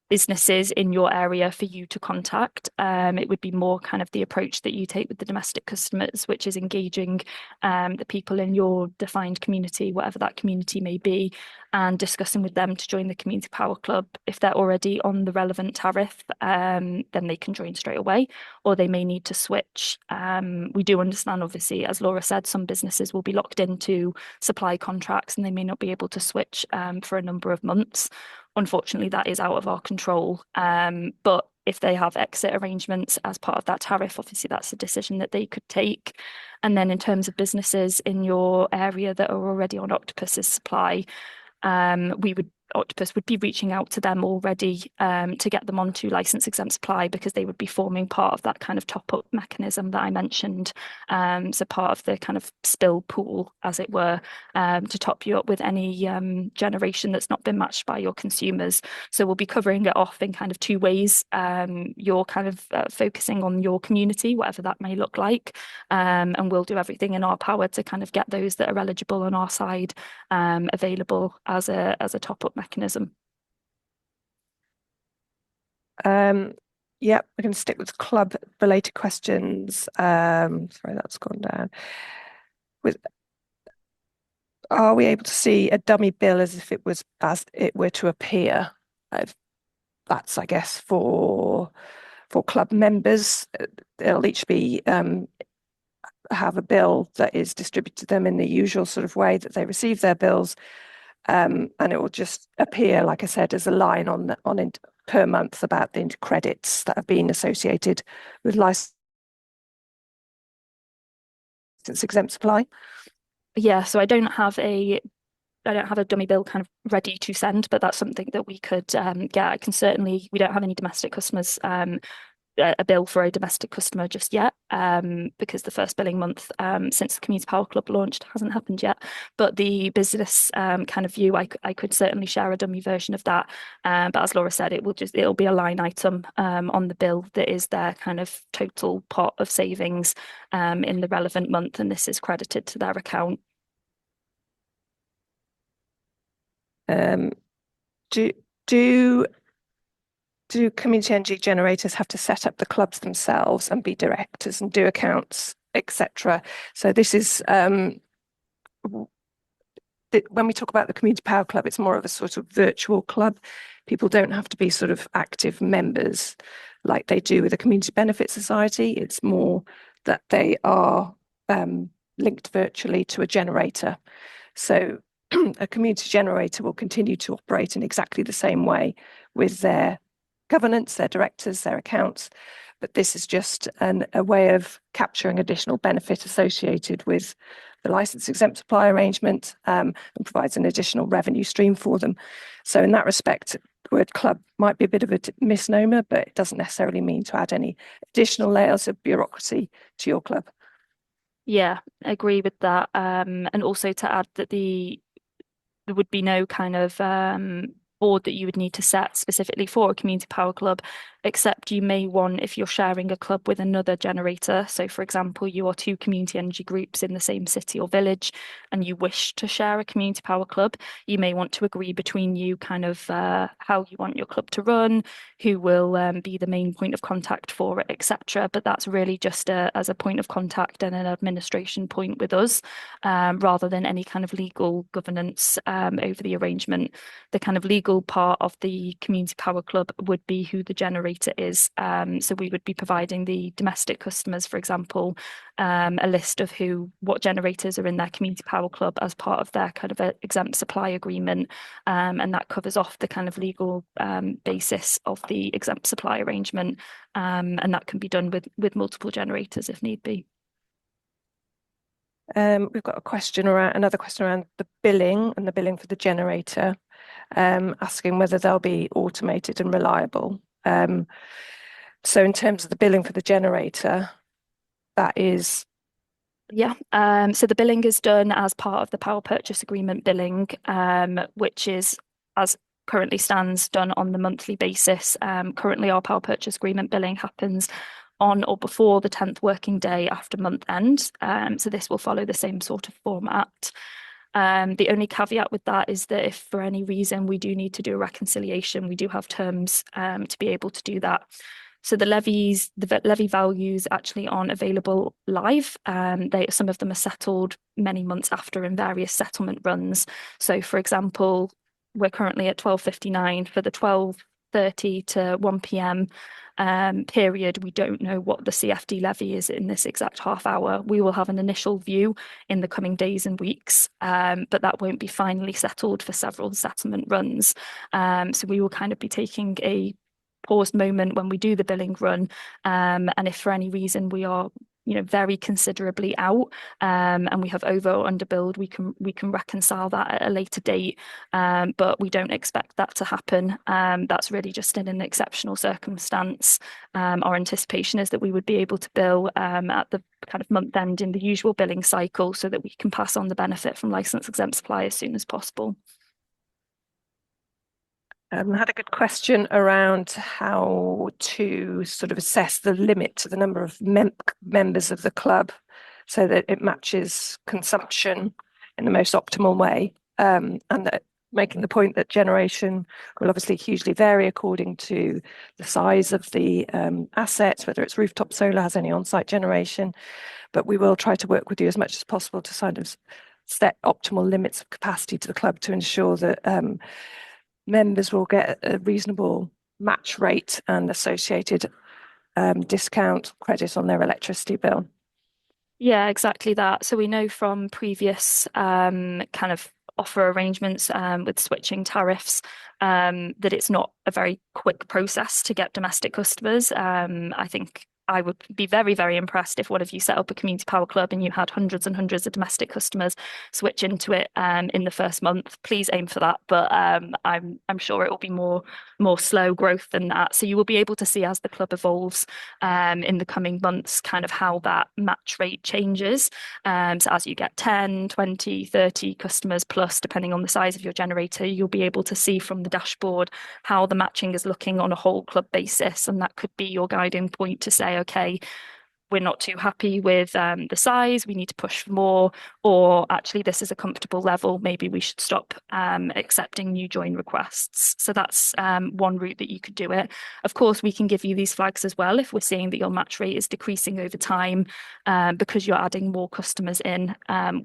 businesses in your area for you to contact. It would be more kind of the approach that you take with the domestic customers, which is engaging the people in your defined community, whatever that community may be, and discussing with them to join the Community Power Club. If they're already on the relevant tariff, then they can join straight away, or they may need to switch. We do understand, obviously, as Laura said, some businesses will be locked into supply contracts and they may not be able to switch for a number of months. Unfortunately, that is out of our control. But if they have exit arrangements as part of that tariff, obviously that's a decision that they could take. And then in terms of businesses in your area that are already on Octopus's supply, we would Octopus would be reaching out to them already to get them onto license exempt supply, because they would be forming part of that kind of top up mechanism that I mentioned. So part of the kind of spill pool, as it were, to top you up with any generation that's not been matched by your consumers. So we'll be covering it off in kind of two ways. You're kind of focusing on your community, whatever that may look like, and we'll do everything in our power to kind of get those that are eligible on our side available as a top-up mechanism. Yeah, we're going to stick with club-related questions. Sorry, that's gone down. Are we able to see a dummy bill as if it were to appear? That's, I guess, for club members. They'll each be have a bill that is distributed to them in the usual sort of way that they receive their bills, and it will just appear, like I said, as a line per month about the credits that have been associated with license exempt supply. Yeah, so I don't have a dummy bill kind of ready to send, but that's something that we could get. I can certainly, we don't have any domestic customers, a bill for a domestic customer just yet, because the first billing month since the Community Power Club launched hasn't happened yet. But the business kind of view, I could certainly share a dummy version of that. But as Laura said, it'll be a line item on the bill that is their kind of total pot of savings in the relevant month, and this is credited to their account. Do community energy generators have to set up the clubs themselves and be directors and do accounts, etc.? So this is when we talk about the Community Power Club, it's more of a sort of virtual club. People don't have to be sort of active members like they do with a Community Benefit Society. It's more that they are linked virtually to a generator. So a community generator will continue to operate in exactly the same way with their governance, their directors, their accounts, but this is just a way of capturing additional benefit associated with the license exempt supply arrangement, and provides an additional revenue stream for them. So in that respect, the word club might be a bit of a misnomer, but it doesn't necessarily mean to add any additional layers of bureaucracy to your club. Yeah, I agree with that. And also to add that there would be no kind of board that you would need to set specifically for a Community Power Club, except you may want, if you're sharing a club with another generator. So for example, you are two community energy groups in the same city or village and you wish to share a Community Power Club, you may want to agree between you kind of how you want your club to run, who will be the main point of contact for it, etc. But that's really just as a point of contact and an administration point with us, rather than any kind of legal governance over the arrangement. The kind of legal part of the Community Power Club would be who the generator is. So we would be providing the domestic customers, for example, a list of what generators are in their Community Power Club as part of their kind of a exempt supply agreement, and that covers off the kind of legal basis of the exempt supply arrangement, and that can be done with multiple generators if need be. We've got another question around the billing and the billing for the generator, asking whether they'll be automated and reliable. So in terms of the billing for the generator, that is... Yeah, so the billing is done as part of the power purchase agreement billing, which is, as currently stands, done on the monthly basis. Currently our power purchase agreement billing happens on or before the 10th working day after month end. So this will follow the same sort of format. The only caveat with that is that if for any reason we do need to do a reconciliation, we do have terms to be able to do that. So the levy values actually aren't available live. Some of them are settled many months after in various settlement runs. So for example, we're currently at 12:59 for the 12:30 to 1 p.m. Period. We don't know what the CFD levy is in this exact half hour. We will have an initial view in the coming days and weeks, but that won't be finally settled for several settlement runs. So we will kind of be taking a paused moment when we do the billing run, and if for any reason we are very considerably out, and we have over or under build, we can reconcile that at a later date, but we don't expect that to happen. That's really just in an exceptional circumstance. Our anticipation is that we would be able to bill at the kind of month end in the usual billing cycle, so that we can pass on the benefit from license exempt supply as soon as possible. I had a good question around how to sort of assess the limit to the number of members of the club so that it matches consumption in the most optimal way. And that making the point that generation will obviously hugely vary according to the size of the assets, whether it's rooftop solar, has any on-site generation, but we will try to work with you as much as possible to sort of set optimal limits of capacity to the club to ensure that members will get a reasonable match rate and associated discount credit on their electricity bill. Yeah, exactly that. So we know from previous kind of offer arrangements with switching tariffs that it's not a very quick process to get domestic customers. I think I would be very, very impressed if one of you set up a community power club and you had hundreds and hundreds of domestic customers switch into it in the first month. Please aim for that, but I'm sure it will be more slow growth than that. So you will be able to see as the club evolves in the coming months kind of how that match rate changes. So as you get 10, 20, 30 customers plus, depending on the size of your generator, you'll be able to see from the dashboard how the matching is looking on a whole club basis, and that could be your guiding point to say, okay, we're not too happy with the size, we need to push for more, or actually this is a comfortable level, maybe we should stop accepting new join requests. So that's one route that you could do it. Of course, we can give you these flags as well if we're seeing that your match rate is decreasing over time because you're adding more customers in.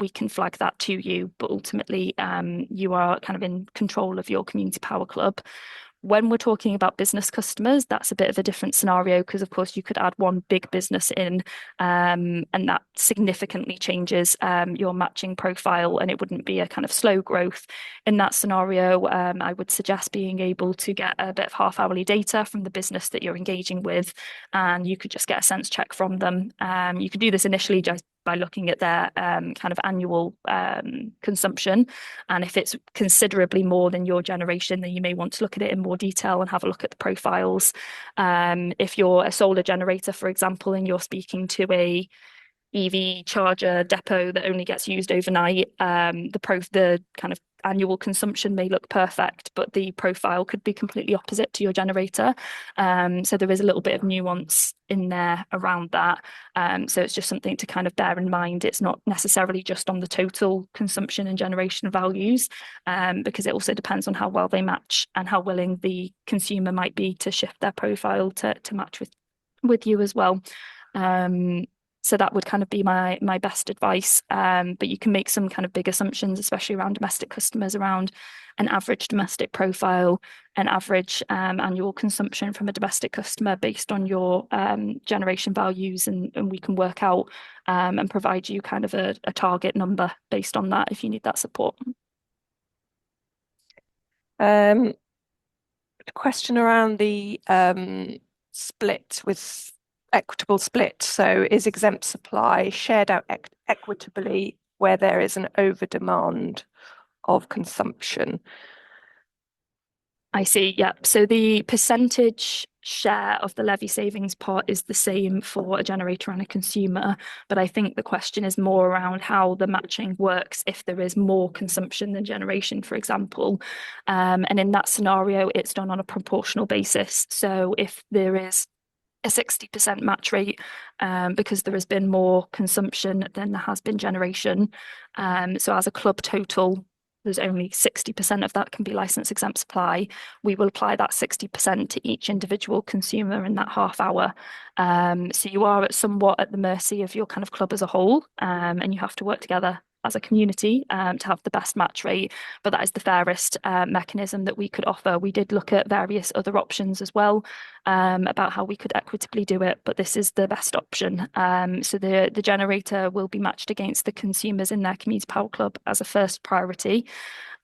We can flag that to you, but ultimately you are kind of in control of your community power club. When we're talking about business customers, that's a bit of a different scenario because, of course, you could add one big business in and that significantly changes your matching profile, and it wouldn't be a kind of slow growth. In that scenario, I would suggest being able to get a bit of half-hourly data from the business that you're engaging with, and you could just get a sense check from them. You could do this initially just by looking at their kind of annual consumption. And if it's considerably more than your generation, then you may want to look at it in more detail and have a look at the profiles. If you're a solar generator, for example, and you're speaking to a EV charger depot that only gets used overnight, the kind of annual consumption may look perfect, but the profile could be completely opposite to your generator. So there is a little bit of nuance in there around that. So it's just something to kind of bear in mind. It's not necessarily just on the total consumption and generation values, because it also depends on how well they match and how willing the consumer might be to shift their profile to match with you as well. So that would kind of be my best advice. But you can make some kind of big assumptions, especially around domestic customers, around an average domestic profile, an average annual consumption from a domestic customer based on your generation values, and we can work out and provide you kind of a target number based on that if you need that support. Question around the split with equitable split. So is exempt supply shared out equitably where there is an over demand of consumption? I see. Yeah. So the percentage share of the levy savings pot is the same for a generator and a consumer. But I think the question is more around how the matching works if there is more consumption than generation, for example. And in that scenario, it's done on a proportional basis. So if there is a 60% match rate because there has been more consumption than there has been generation. So as a club total, there's only 60% of that can be license exempt supply. We will apply that 60% to each individual consumer in that half hour. So you are somewhat at the mercy of your kind of club as a whole, and you have to work together as a community to have the best match rate, but that is the fairest mechanism that we could offer. We did look at various other options as well about how we could equitably do it, but this is the best option. So the generator will be matched against the consumers in their community power club as a first priority.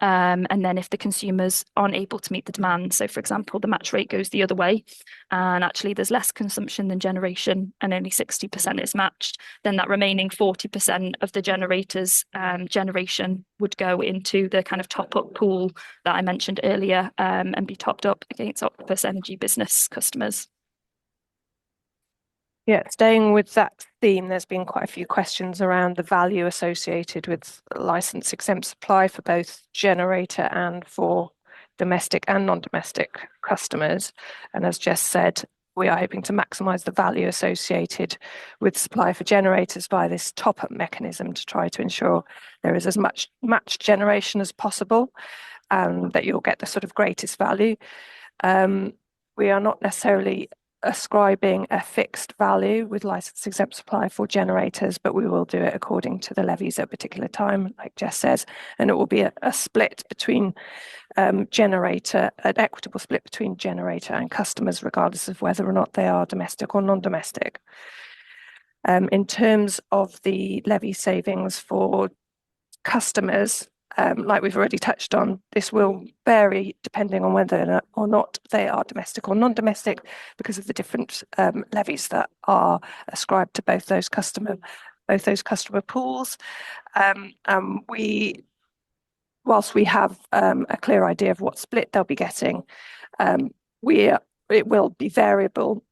And then if the consumers aren't able to meet the demand, so for example, the match rate goes the other way, and actually there's less consumption than generation and only 60% is matched, then that remaining 40% of the generators generation would go into the kind of top-up pool that I mentioned earlier, and be topped up against Octopus Energy business customers. Yeah, staying with that theme, there's been quite a few questions around the value associated with license exempt supply for both generator and for domestic and non-domestic customers. And as Jess said, we are hoping to maximise the value associated with supply for generators by this top-up mechanism to try to ensure there is as much matched generation as possible, and that you'll get the sort of greatest value. We are not necessarily ascribing a fixed value with license exempt supply for generators, but we will do it according to the levies at a particular time, like Jess says, and it will be a split between generator, an equitable split between generator and customers, regardless of whether or not they are domestic or non-domestic. In terms of the levy savings for customers, like we've already touched on, this will vary depending on whether or not they are domestic or non-domestic, because of the different levies that are ascribed to both those customer pools. Whilst we have a clear idea of what split they'll be getting, it will be variable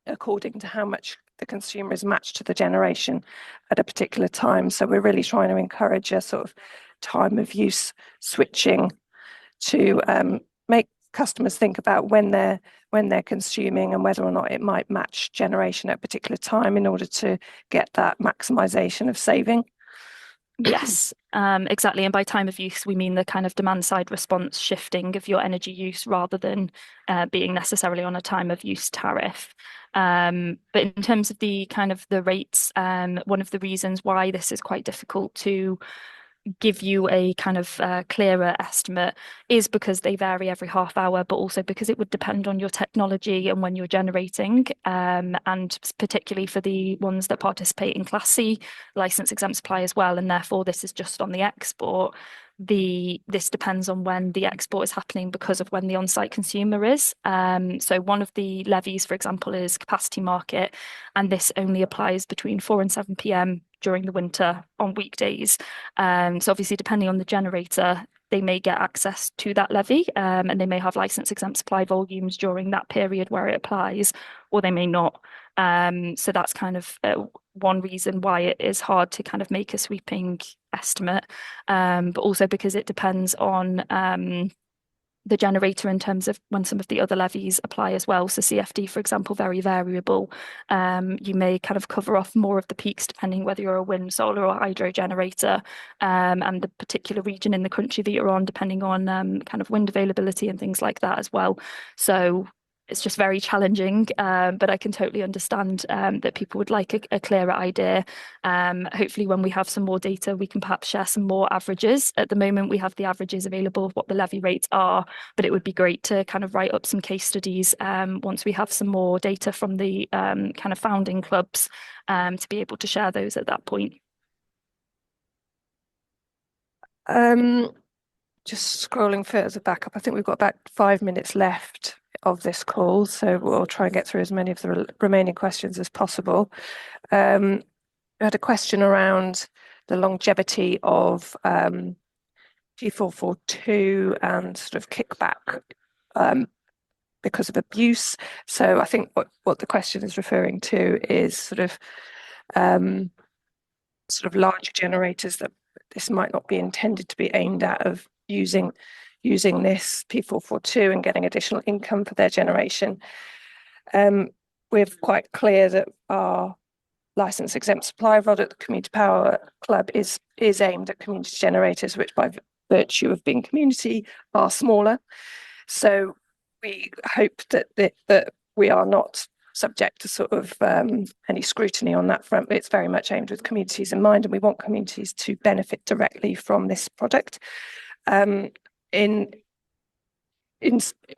according to how much the consumer is matched to the generation at a particular time. So we're really trying to encourage a sort of time of use switching to make customers think about when they're consuming and whether or not it might match generation at a particular time in order to get that maximisation of saving. Yes, exactly. And by time of use, we mean the kind of demand side response shifting of your energy use rather than being necessarily on a time of use tariff. But in terms of the kind of the rates, one of the reasons why this is quite difficult to give you a kind of clearer estimate is because they vary every half hour, but also because it would depend on your technology and when you're generating, and particularly for the ones that participate in Class C license exempt supply as well, and therefore this is just on the export. This depends on when the export is happening because of when the on-site consumer is. So one of the levies, for example, is capacity market, and this only applies between 4 and 7 p.m. during the winter on weekdays. So obviously, depending on the generator, they may get access to that levy, and they may have license exempt supply volumes during that period where it applies, or they may not. So that's kind of one reason why it is hard to kind of make a sweeping estimate, but also because it depends on the generator in terms of when some of the other levies apply as well. So CFD, for example, very variable. You may kind of cover off more of the peaks depending whether you're a wind, solar or hydro generator, and the particular region in the country that you're on, depending on kind of wind availability and things like that as well. So it's just very challenging, but I can totally understand that people would like a clearer idea. Hopefully when we have some more data, we can perhaps share some more averages. At the moment, we have the averages available of what the levy rates are, but it would be great to kind of write up some case studies once we have some more data from the kind of founding clubs to be able to share those at that point. Just scrolling further back up, I think we've got about 5 minutes left of this call, so we'll try and get through as many of the remaining questions as possible. We had a question around the longevity of P442 and sort of kickback because of abuse. So I think what the question is referring to is sort of larger generators that this might not be intended to be aimed at, of using this P442 and getting additional income for their generation. We're quite clear that our license exempt supply rod at the Community Power Club is aimed at community generators, which by virtue of being community are smaller. So we hope that we are not subject to sort of any scrutiny on that front. It's very much aimed with communities in mind, and we want communities to benefit directly from this product. In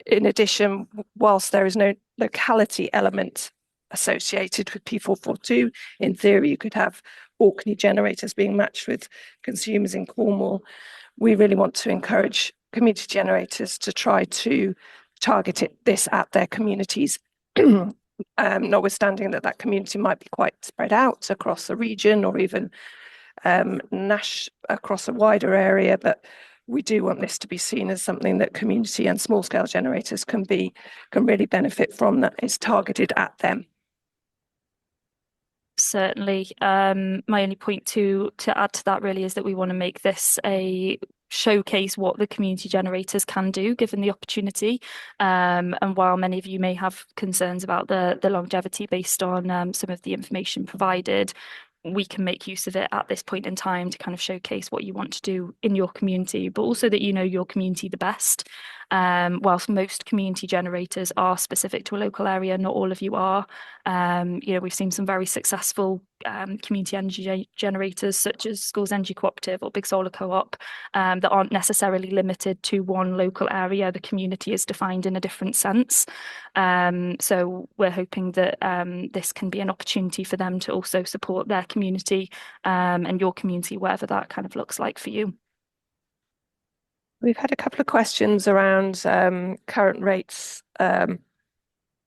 addition, whilst there is no locality element associated with P442, in theory you could have Orkney generators being matched with consumers in Cornwall, we really want to encourage community generators to try to target this at their communities, notwithstanding that community might be quite spread out across the region or even across a wider area, but we do want this to be seen as something that community and small scale generators can really benefit from, that is targeted at them. Certainly. My only point to add to that really is that we want to make this a showcase what the community generators can do given the opportunity. And while many of you may have concerns about the longevity based on some of the information provided, we can make use of it at this point in time to kind of showcase what you want to do in your community, but also that you know your community the best. Whilst most community generators are specific to a local area, not all of you are. We've seen some very successful community energy generators such as Schools Energy Cooperative or Big Solar Co-op that aren't necessarily limited to one local area. The community is defined in a different sense. So we're hoping that this can be an opportunity for them to also support their community and your community, wherever that kind of looks like for you. We've had a couple of questions around current rates that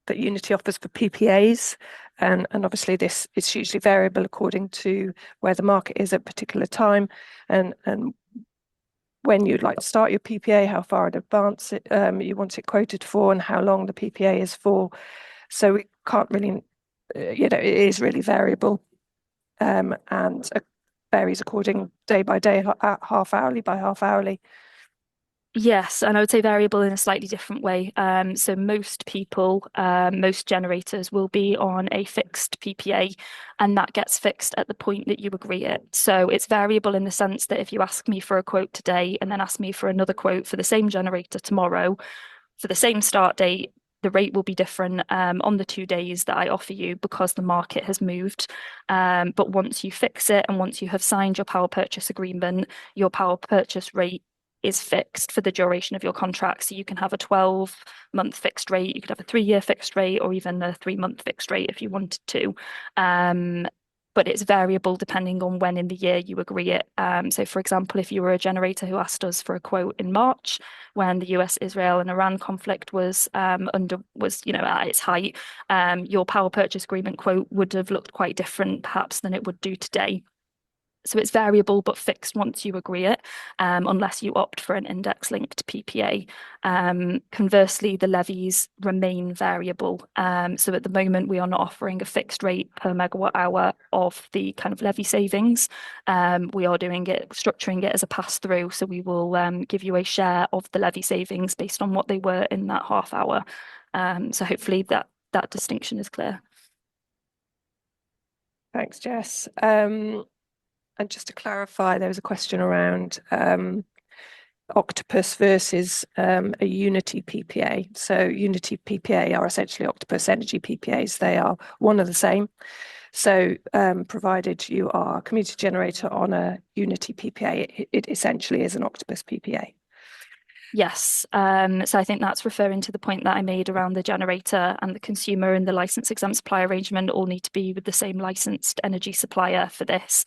Younity offers for PPAs, and obviously this is hugely variable according to where the market is at a particular time, and when you'd like to start your PPA, how far in advance you want it quoted for, and how long the PPA is for. So we can't really, it is really variable, and varies according day by day, half hourly by half hourly. Yes, and I would say variable in a slightly different way. So most people, most generators will be on a fixed PPA, and that gets fixed at the point that you agree it. So it's variable in the sense that if you ask me for a quote today and then ask me for another quote for the same generator tomorrow, for the same start date, the rate will be different on the 2 days that I offer you because the market has moved. But once you fix it and once you have signed your power purchase agreement, your power purchase rate is fixed for the duration of your contract. So you can have a 12-month fixed rate, you could have a 3-year fixed rate, or even a 3-month fixed rate if you wanted to. But it's variable depending on when in the year you agree it. So for example, if you were a generator who asked us for a quote in March, when the US, Israel and Iran conflict was at its height, your power purchase agreement quote would have looked quite different perhaps than it would do today. So it's variable but fixed once you agree it, unless you opt for an index-linked PPA. Conversely, the levies remain variable. So at the moment, we are not offering a fixed rate per megawatt hour of the kind of levy savings. We are structuring it as a pass-through. So we will give you a share of the levy savings based on what they were in that half hour. So hopefully that distinction is clear. Thanks, Jess. And just to clarify, there was a question around Octopus versus a Younity PPA. So Younity PPA are essentially Octopus Energy PPAs. They are one and the same. So provided you are a community generator on a Younity PPA, it essentially is an Octopus PPA. Yes, so I think that's referring to the point that I made around the generator and the consumer and the license exempt supply arrangement all need to be with the same licensed energy supplier for this.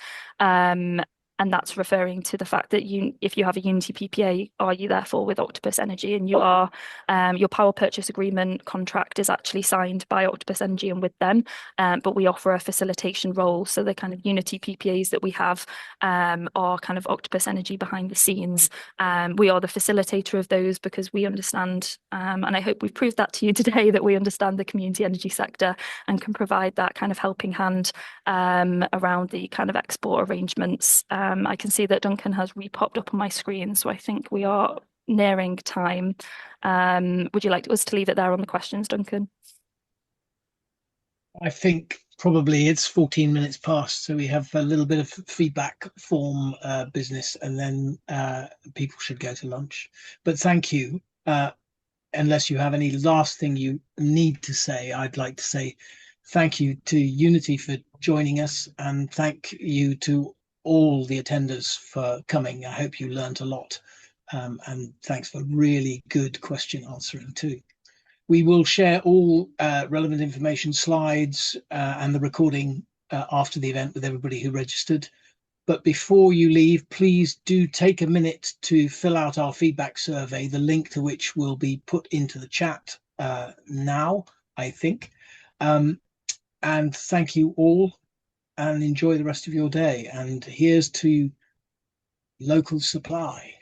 And that's referring to the fact that if you have a Younity PPA, are you therefore with Octopus Energy, and you are, your power purchase agreement contract is actually signed by Octopus Energy and with them, but we offer a facilitation role. So the kind of Younity PPAs that we have are kind of Octopus Energy behind the scenes. We are the facilitator of those because we understand, and I hope we've proved that to you today, that we understand the community energy sector and can provide that kind of helping hand around the kind of export arrangements. I can see that Duncan has re-popped up on my screen, so I think we are nearing time. Would you like us to leave it there on the questions, Duncan? I think probably it's 14 minutes past, so we have a little bit of feedback form business, and then people should go to lunch. But thank you. Unless you have any last thing you need to say, I'd like to say thank you to Younity for joining us, and thank you to all the attenders for coming. I hope you learned a lot, and thanks for really good question answering too. We will share all relevant information, slides, and the recording after the event with everybody who registered. But before you leave, please do take a minute to fill out our feedback survey, the link to which will be put into the chat now, I think. And thank you all, and enjoy the rest of your day. And here's to local supply.